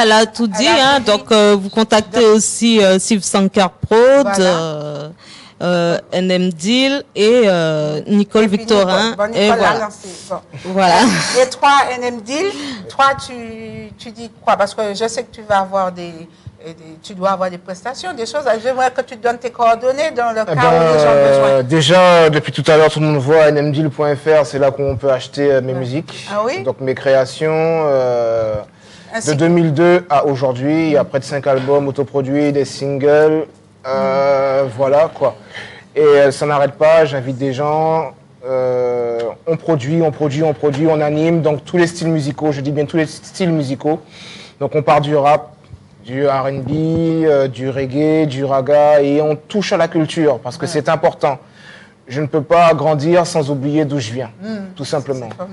elle a tout dit. Hein, donc, vous contactez aussi Siv Sankar Prod, NM Deal et Nicole Victorin. Et voilà. Les trois NM Deal, toi, tu dis quoi? Parce que je sais que tu vas avoir tu dois avoir des prestations, des choses. J'aimerais que tu donnes tes coordonnées dans le cas où les gens ont besoin. Déjà, depuis tout à l'heure, tout le monde voit nmdeal.fr, c'est là qu'on peut acheter mes musiques. Ah oui? Donc mes créations de 2002 à aujourd'hui. Il y a près de 5 albums autoproduits, des singles. Voilà quoi. Et ça n'arrête pas, j'invite des gens. On produit, on anime. Donc tous les styles musicaux, je dis bien tous les styles musicaux. Donc on part du rap, du R&B, du reggae, du raga, et on touche à la culture parce que c'est important. je ne peux pas grandir sans oublier d'où je viens, tout simplement. Donc,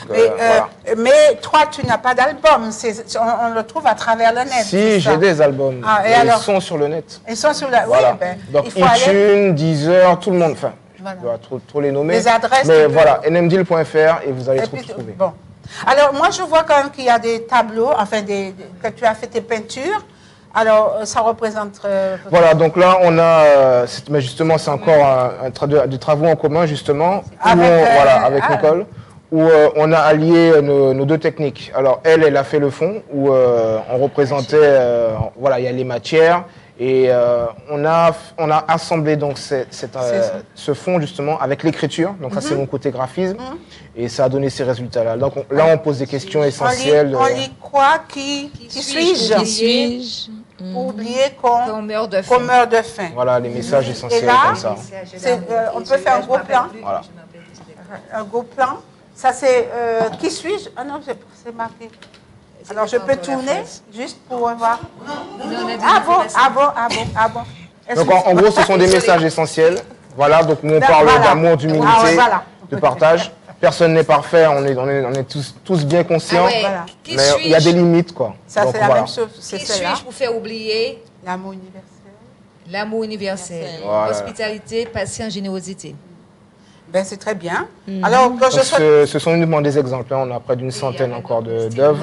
voilà. Mais toi, tu n'as pas d'album. On le trouve à travers le net. Si, j'ai des albums. Ah, et ils alors sont sur le net. Ils sont sur le net. Voilà. Oui, ben, donc, il faut aller... iTunes, Deezer, tout le monde. Enfin, voilà. je dois trop les nommer. Les adresses. Mais voilà, nmdeal.fr et vous allez tout trouver. Bon. Alors, moi, je vois quand même qu'il y a des tableaux, enfin, que tu as fait tes peintures. Alors, ça représente... voilà, donc là, on a... mais justement, c'est encore des travaux en commun, justement, avec Nicole, où on a allié nos deux techniques. Alors, elle a fait le fond, où on représentait... voilà, il y a les matières, et on a assemblé donc ce fond, justement, avec l'écriture. Donc, ça, c'est mon côté graphisme, et ça a donné ces résultats-là. Donc, là, on pose des questions essentielles. On lit quoi? Qui suis-je? Qui suis-je? Pour oublier qu'on meurt de faim. Voilà, les messages essentiels et là, comme ça. On peut faire un gros plan. Voilà. Un gros plan. Ça, c'est qui suis-je? Ah non, c'est marqué. Alors, je peux tourner juste pour voir. Ah bon. Donc, en gros, ce sont des messages essentiels. Voilà, donc nous, on parle d'amour, d'humilité, de partage. Personne n'est parfait, on est tous bien conscients, mais il y a des limites, quoi. Ça, c'est la même chose. Qui suis-je pour faire oublier l'amour universel? L'amour universel. Voilà. Hospitalité, patience, générosité. Ben, c'est très bien. Alors, quand ce sont uniquement des exemples. On a près d'une centaine encore d'œuvres.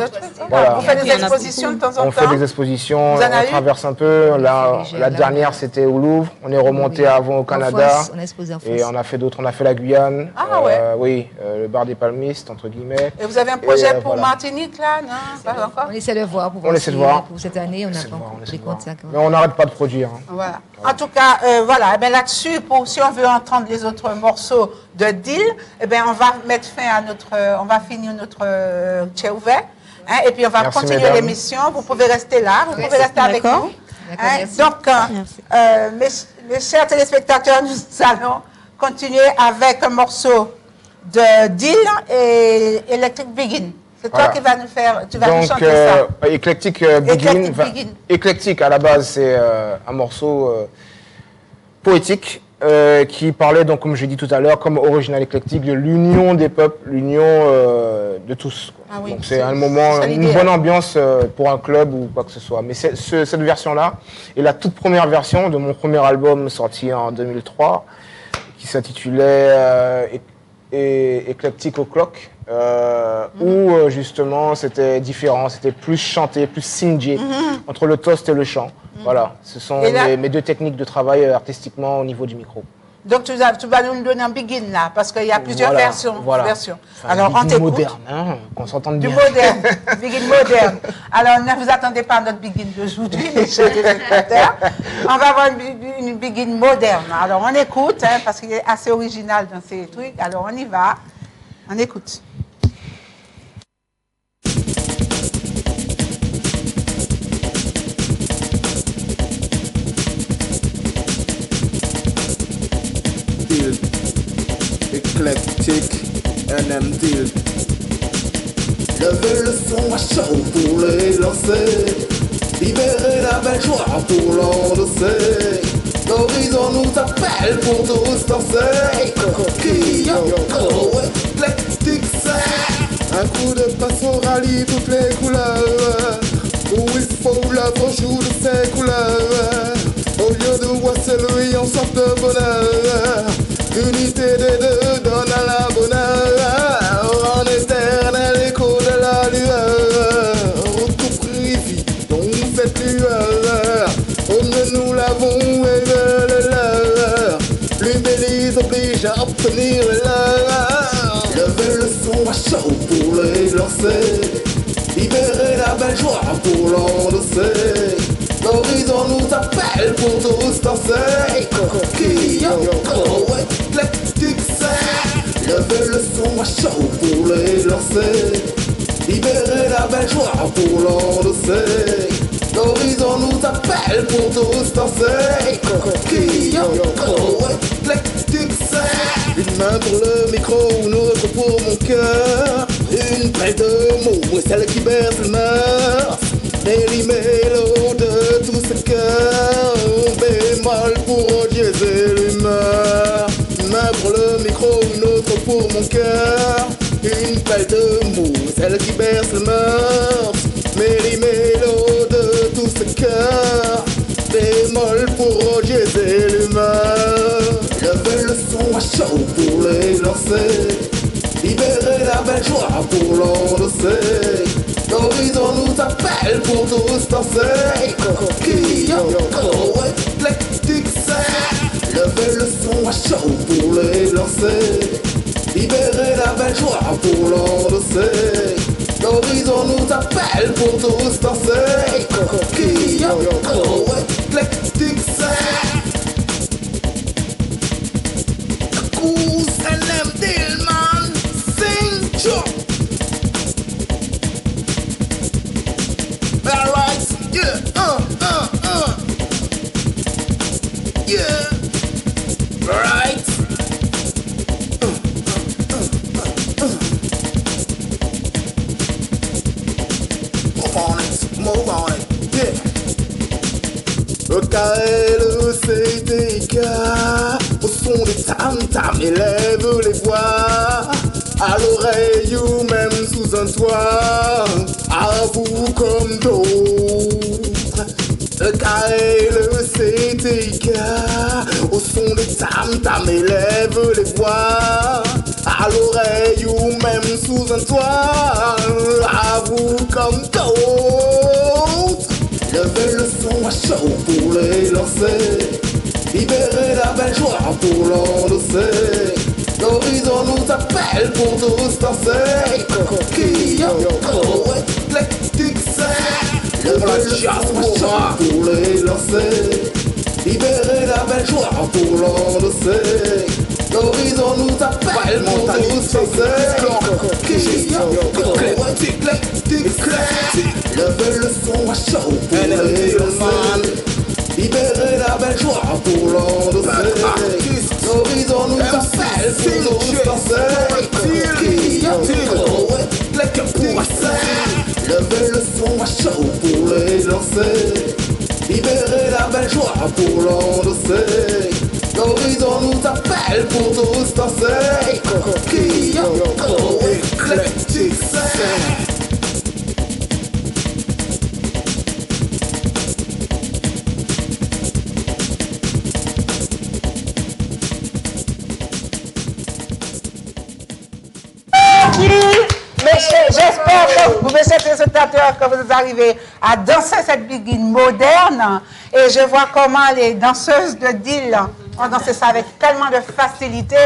Voilà. On fait des expositions de temps en temps. On fait des expositions, on traverse un peu. La dernière, c'était au Louvre. On est remonté avant au Canada. On a exposé en France. Et on a fait d'autres. On a fait la Guyane. Ah ouais. Oui, le bar des palmistes, entre guillemets. Et vous avez un projet pour Martinique, là? Non, pas encore? On essaie de voir. On essaie de voir. Pour cette année, on n'a pas encore les contacts. Mais on n'arrête pas de produire. Voilà. En tout cas, voilà. Ben, là-dessus, si on veut entendre les autres morceaux de Deal, eh bien, on va mettre fin à on va finir notre chair ouvert, hein, et puis on va continuer l'émission. Vous pouvez rester là, vous pouvez rester avec nous. Hein. Donc, mes chers téléspectateurs, nous allons continuer avec un morceau de Deal et Electric Begin. C'est toi qui vas nous chanter ça. Eclectic Begin. Eclectic, à la base, c'est un morceau poétique. Qui parlait, donc, comme j'ai dit tout à l'heure, comme Original Eclectic, de l'union des peuples, l'union de tous. Quoi. Ah oui, donc c'est un moment, une bonne ambiance pour un club ou quoi que ce soit. Mais cette version-là est la toute première version de mon premier album sorti en 2003, qui s'intitulait Eclectic O'Clock, où justement c'était différent, c'était plus chanté, plus singé, entre le toast et le chant. Voilà, ce sont mes deux techniques de travail artistiquement au niveau du micro. Donc tu vas nous donner un begin là, parce qu'il y a plusieurs versions. Enfin, alors on t'écoute. Moderne, hein, qu'on s'entende bien. Du moderne, begin moderne. Alors ne vous attendez pas à notre begin d'aujourd'hui, mes chers téléspectateurs. On va avoir une begin moderne. Alors on écoute, hein, parce qu'il est assez original dans ces trucs. Alors on y va, on écoute. Eclectic NM Deal. Levez le son à chaud pour les lancer. Libérez la belle joie pour l'endosser. L'horizon nous appelle pour tous danser. Eclectic, c'est un coup de pinceau rallie toutes les couleurs. Où il faut la joue de ses couleurs. Au lieu de wasseler en sorte de bonheur. L'unité des deux donne à la bonheur. En éternel écho de la lueur. Tout purifie donc cette lueur. Comme nous l'avons et le leur. L'humilité oblige à obtenir l'heure. Levez le son à chaud pour les lancer. Libérer la belle joie pour l'endosser. L'horizon nous appelle pour tous danser. Eclectic, c'est levez le son à chaud pour les lancer. Libérer la belle joie pour l'endosser. L'horizon nous appelle pour tous danser. Eclectic, c'est une main pour le micro, une autre pour mon cœur. Une paire de mots est celle qui berce le mœurs. Les mélos de tout ce cœur. Bémol pour diéser l'humeur. Une main pour mon cœur, une pelle de mots, celle qui berce le meurtre. Méli mélo de tout ce cœur, bémol pour dièse et l'humeur. Levez le son à chaud pour les lancer, libérer la belle joie pour l'endosser. L'horizon nous appelle pour tous danser. Éclectique c'est. Levez le son à chaud pour les lancer, libérer la belle joie pour l'endosser. L'horizon nous appelle pour tous danser. Éclectique c'est. Coos and Dillman, sing Joe. Alright, yeah, yeah, right. Move on it, yeah. EKLECTK, au son des tam-tam, élève les voix, à l'oreille ou même sous un toit, à vous comme d'autres. EKLECTK, au son des tam-tam, élève les voix, à l'oreille ou même sous un toit, à vous comme d'autres. Levez le son à chaud pour les lancer, libérer la belle joie pour l'endosser. L'horizon nous appelle pour tous danser. Éclectique c'est. Levez le son à chaud pour les lancer, libérer la belle joie pour l'endosser. L'horizon nous appelle pour tous danser. Éclectique c'est. Levez le son à chaud pour les lancer, libérer la belle joie pour l'endosser. L'horizon nous appelle pour tous danser. Éclectique c'est. Levez le son à chaud pour les lancer, libérer la belle joie pour l'endosser. L'horizon nous appelle pour tous danser. Éclectique c'est. J'espère que vous, mes chers téléspectateurs, que vous arrivez à danser cette biguine moderne. Et je vois comment les danseuses de Dill ont dansé ça avec tellement de facilité.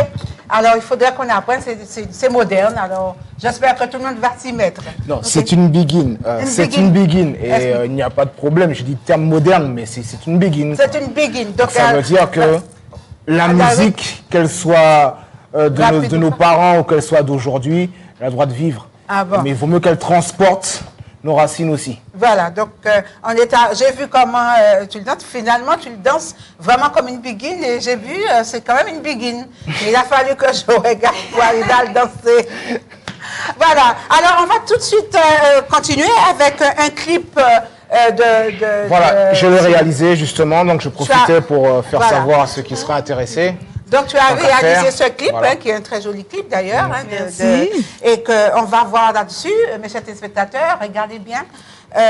Alors, il faudrait qu'on apprenne, c'est moderne. Alors, j'espère que tout le monde va s'y mettre. Non, c'est une biguine. C'est une biguine. Et il n'y a pas de problème. Je dis terme moderne, mais c'est une biguine. C'est une biguine. Donc, ça veut dire que la musique, qu'elle soit de nos parents ou qu'elle soit d'aujourd'hui, elle a le droit de vivre. Ah bon. Mais il vaut mieux qu'elle transporte nos racines aussi. Voilà, donc j'ai vu comment tu le danses. Finalement, tu le danses vraiment comme une biguine. Et j'ai vu, c'est quand même une biguine. Il a fallu que je regarde pour aller dans le danser. Voilà, alors on va tout de suite continuer avec un clip Voilà, je l'ai réalisé justement, donc je profitais pour faire savoir à ceux qui seraient intéressés. Donc, tu as réalisé ce clip, voilà. Qui est un très joli clip d'ailleurs. Et qu'on va voir là-dessus, mes chers téléspectateurs, regardez bien.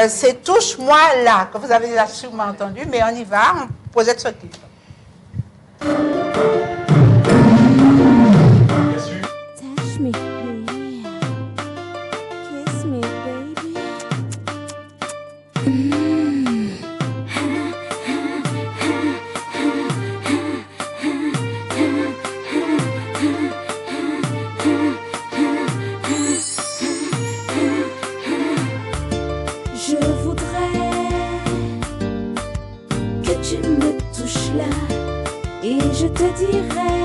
C'est Touche-moi là, que vous avez déjà sûrement entendu, mais on y va, on projette ce clip. Touch me, baby. Kiss me, baby. Je voudrais que tu me touches là et je te dirai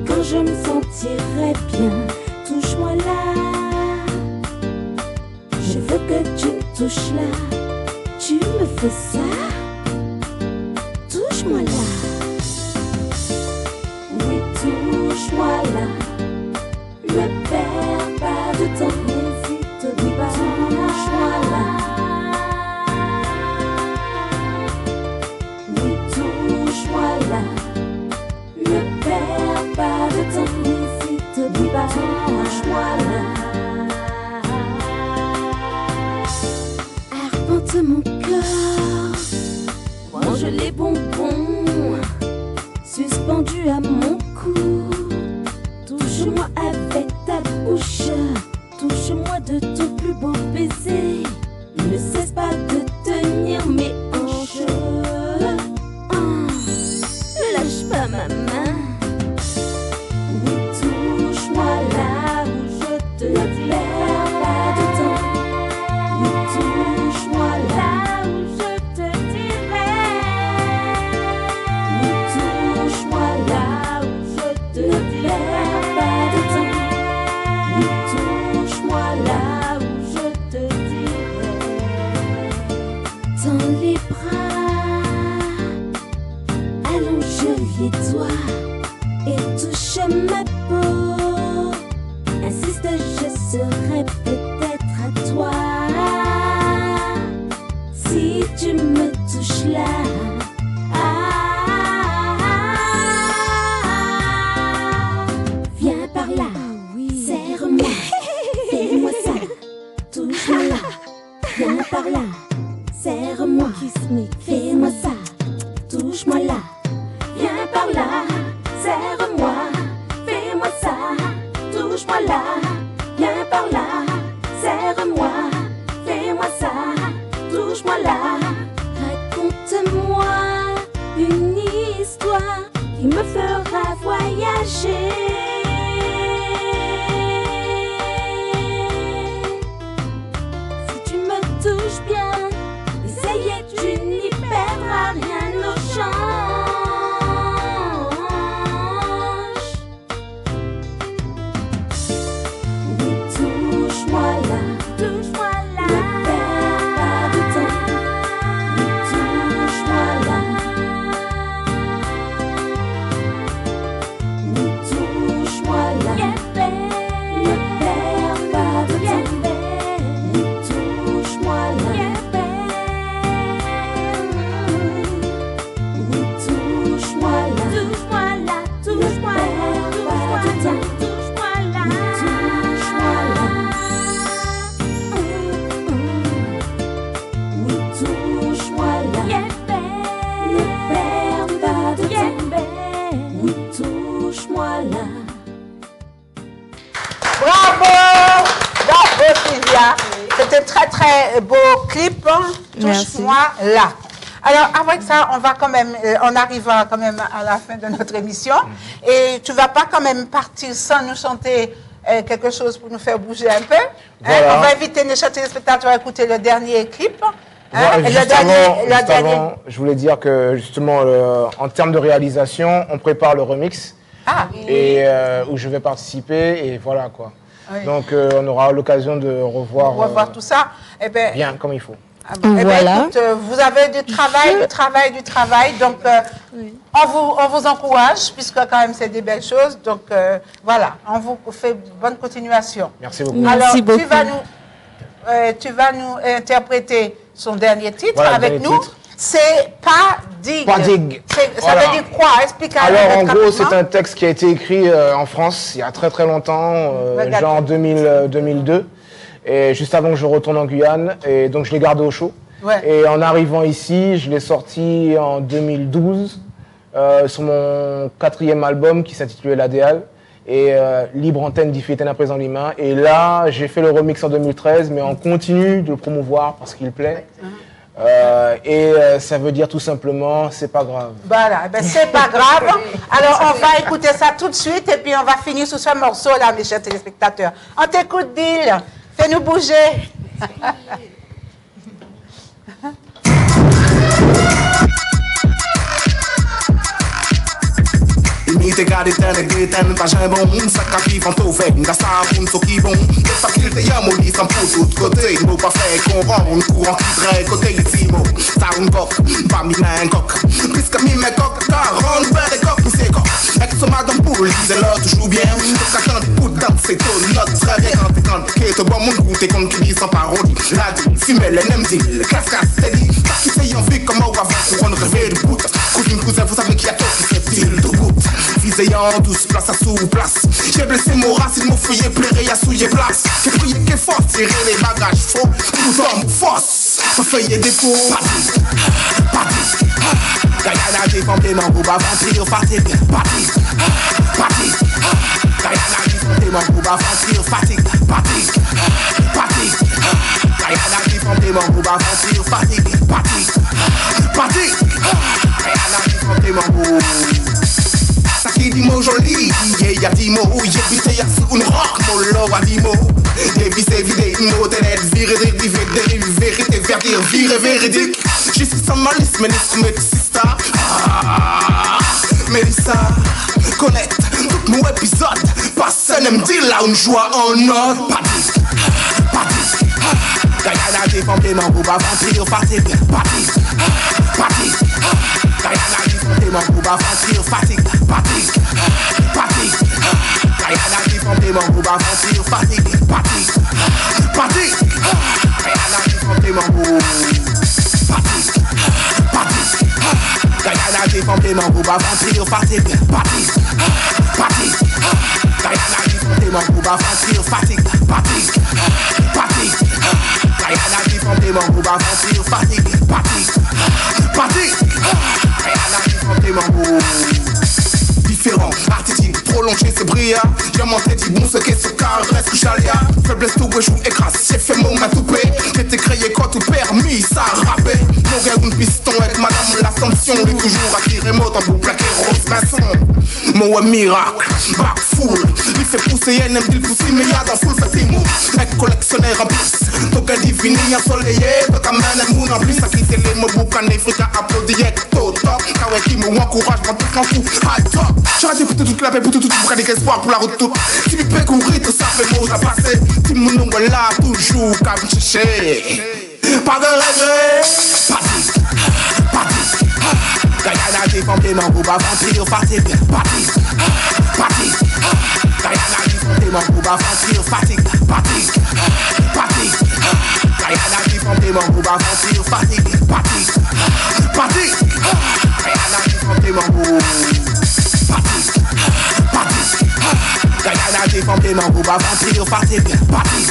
quand je me sentirai bien. Touche-moi là, je veux que tu me touches là. Tu me fais ça, touche-moi là. Oui, touche-moi là, ne perds pas de temps, n'hésite pas, touche-moi là. Oui, touche-moi là, ne perds pas de temps, touche-moi là. Arpente mon cœur, mange les bonbons suspendus à mon cou. Touche-moi avec ta bouche, touche-moi de ton plus beau baiser. Ne cesse pas de tenir mes hanches. Lâche pas ma main. Oui, touche-moi là où je te perds pas de temps. Oui, touche-moi là où je te dirai. Oui, touche-moi là où je te perds pas de temps. Oui, touche-moi là où je te dirai. Dans les bras, allonge les doigts et touche ma peau. Insiste, je serai peut-être à toi. Si tu me touches là. Viens par là, serre-moi, fais-moi ça, touche-moi là. Viens par là, serre-moi, fais-moi ça, touche-moi là. Viens par là, serre-moi, fais-moi ça, touche-moi là. Viens par là, serre-moi, fais-moi ça, touche-moi là. Raconte-moi une histoire qui me fera voyager. Si tu me touches bien, essayez, tu n'y perdras rien au change. Oui, touche-moi là, touche-moi là. Ne perds pas de temps. Oui, touche-moi là. Oui, touche-moi là. Ne perds pas de temps. Oui, touche-moi là. Oui, touche-moi là. Touche-moi là, touche-moi là, touche-moi là, touche-moi là. Oui, touche-moi là. Oui, touche-moi là. Ne perds pas de temps. Oui, touche-moi là. Bravo! Bravo Sylvia! C'est un très très beau clip. Touche-moi là. Alors avec ça, on va quand même, on arrive quand même à la fin de notre émission. Et tu vas pas quand même partir sans nous chanter quelque chose pour nous faire bouger un peu. Voilà. On va inviter nos chers téléspectateurs à écouter le dernier clip. Voilà, Et juste avant, je voulais dire que justement, en termes de réalisation, on prépare le remix et où je vais participer et voilà quoi. Oui. Donc on aura l'occasion de revoir, tout ça. Eh ben, bien comme il faut. Eh ben, écoute, vous avez du travail. Donc, on vous encourage, puisque quand même, c'est des belles choses. Donc, voilà, on vous fait bonne continuation. Merci beaucoup. Alors, tu vas nous interpréter son dernier titre Voilà, avec nous. titre. C'est Pas Dig. Pas Dig. Ça Voilà. veut dire quoi? Explique. Alors en gros, c'est un texte qui a été écrit en France il y a très très longtemps, genre 2002. Et juste avant que je retourne en Guyane, et donc je l'ai gardé au chaud. Ouais. Et en arrivant ici, je l'ai sorti en 2012 sur mon 4e album qui s'intitulait L'Adéal et Libre Antenne d'Iféten à présent Lima. Et là, j'ai fait le remix en 2013, mais on continue de le promouvoir parce qu'il plaît. Ça veut dire tout simplement, c'est pas grave. Voilà, ben c'est pas grave. Alors on va écouter ça tout de suite et puis on va finir sur ce morceau là, mes chers téléspectateurs. On t'écoute, Bill. Fais-nous bouger. Imite gade tene geten pa jambon Sa ka ki fan to fek Nga sa pou so ki bon De fakilte yamo li san pou tout kote Mo pa fe konran Kouran ki dre kote li si mo Sa un kok Pa mi nan kok Piske mi me kok Ka ron pe de kok Mi se kok Ek so madame pou li se la toujou bien De ka kante pou dans se to Not tre bien Kante kante Ke te bon moun koute Kon ki di san paroli La di Fime le nem di Klas klas te di Ta ki se yon vi Kama ou avan Kouran reve de bout Kouzine kouzen Vous savez ki a to Ki se pile de bout Vise et en douce place à sous-place. J'ai blessé mon race, il m'a fouillé, plairé à souiller place. J'ai prié qu'est fort, tirer les bagages faux. Tout en force, feuiller des faux. Patrick, Guyana défendé, mon groupe avant trio, fatigue. Patrick, Guyana défendé, mon groupe avant trio, fatigue. Patrick, Guyana défendé, mon groupe avant trio, fatigue. Patrick, Guyana défendé, mon groupe. Ça qui dit mot joli, y'a dit mot, y'a bité y'a sous une rock, mon love a dit mot. Dévisé, vidé, une mot, télède, viré, dérivé, dérivé, vérité, verdire, viré, véridique. Je suis sans malice, mais l'instrument sister. Mélissa, connecte tout mon épisode. Personne ne me dit là où je joue en note. Patrick, Guyana défendé, mon groupe avant trio, fatigue. Patrick, Guyana défendé, mon groupe avant trio, fatigue. Patrick, Guyana défendé, mon groupe avant trio, fatigue. Patrick, Guyana défendé, mon groupe. Guyana défendé, mon groupe avant trio, fatigue. Patrick, Guyana défendé, mon groupe avant trio, fatigue. Patrick, Guyana défendé, mon groupe avant trio, fatigue. Patrick, Guyana défendé, mon groupe. Différent, artistique, prolongé, c'est brillant. Diamanté, dit bon, ce qu'est ce car, reste chalia. Faiblesse, tout joue, écrase, j'ai fait mon matoupé. J'étais créé quand tout permis, ça rappé. Mon gars, une piston avec madame l'Assomption. Lui toujours attiré, mot en boucle, plaqué, rose maçon. Mon miracle, back full. Il fait pousser, NM, il pousse, mais y'a dans full, fait mou. Mec collectionnaire en plus. Ton gars divine, ensoleillé. Ton caméra, moon en plus. À quitter les mots, boucan, les fric à applaudir, tout top. Kawé qui m'encourage, moi tout m'en fout. High top. J'aurais dû pour toute la paix, pour tout pour des espoirs pour la route tout. Si tu peux courir, tout ça fait beau, ça passe. Si mon nom est là, toujours qu'à me chercher. Pas de regret. Patrick, Guyana défendé, mon groupe avant trio, fatigue. Patrick, Guyana défendé, mon groupe avant trio, fatigue. Patrick, Guyana défendé, mon groupe avant trio, fatigue. Patrick, Guyana défendé, mon groupe. Guyana défendé, mon groupe avant trio, fatigue. Patrick,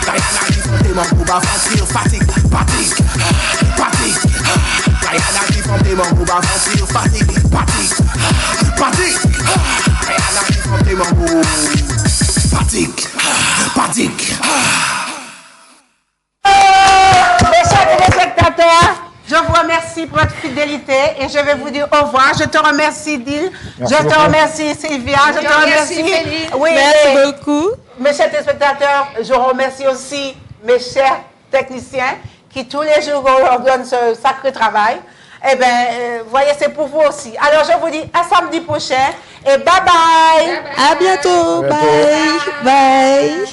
Guyana défendé, mon groupe avant trio, fatigue. Patrick, Guyana défendé, mon groupe avant trio, fatigue. Patrick, Guyana défendé, mon groupe. Patrick. Mes chers téléspectateurs, je vous remercie pour votre fidélité et je vais vous dire au revoir. Je te remercie, Dil. Je te remercie, Sylvia. Je te remercie. Oui, merci beaucoup. Mes chers téléspectateurs, je remercie aussi mes chers techniciens qui tous les jours leur donnent ce sacré travail. Eh bien, voyez, c'est pour vous aussi. Alors, je vous dis à samedi prochain et bye bye. À bientôt. Bye. Bye.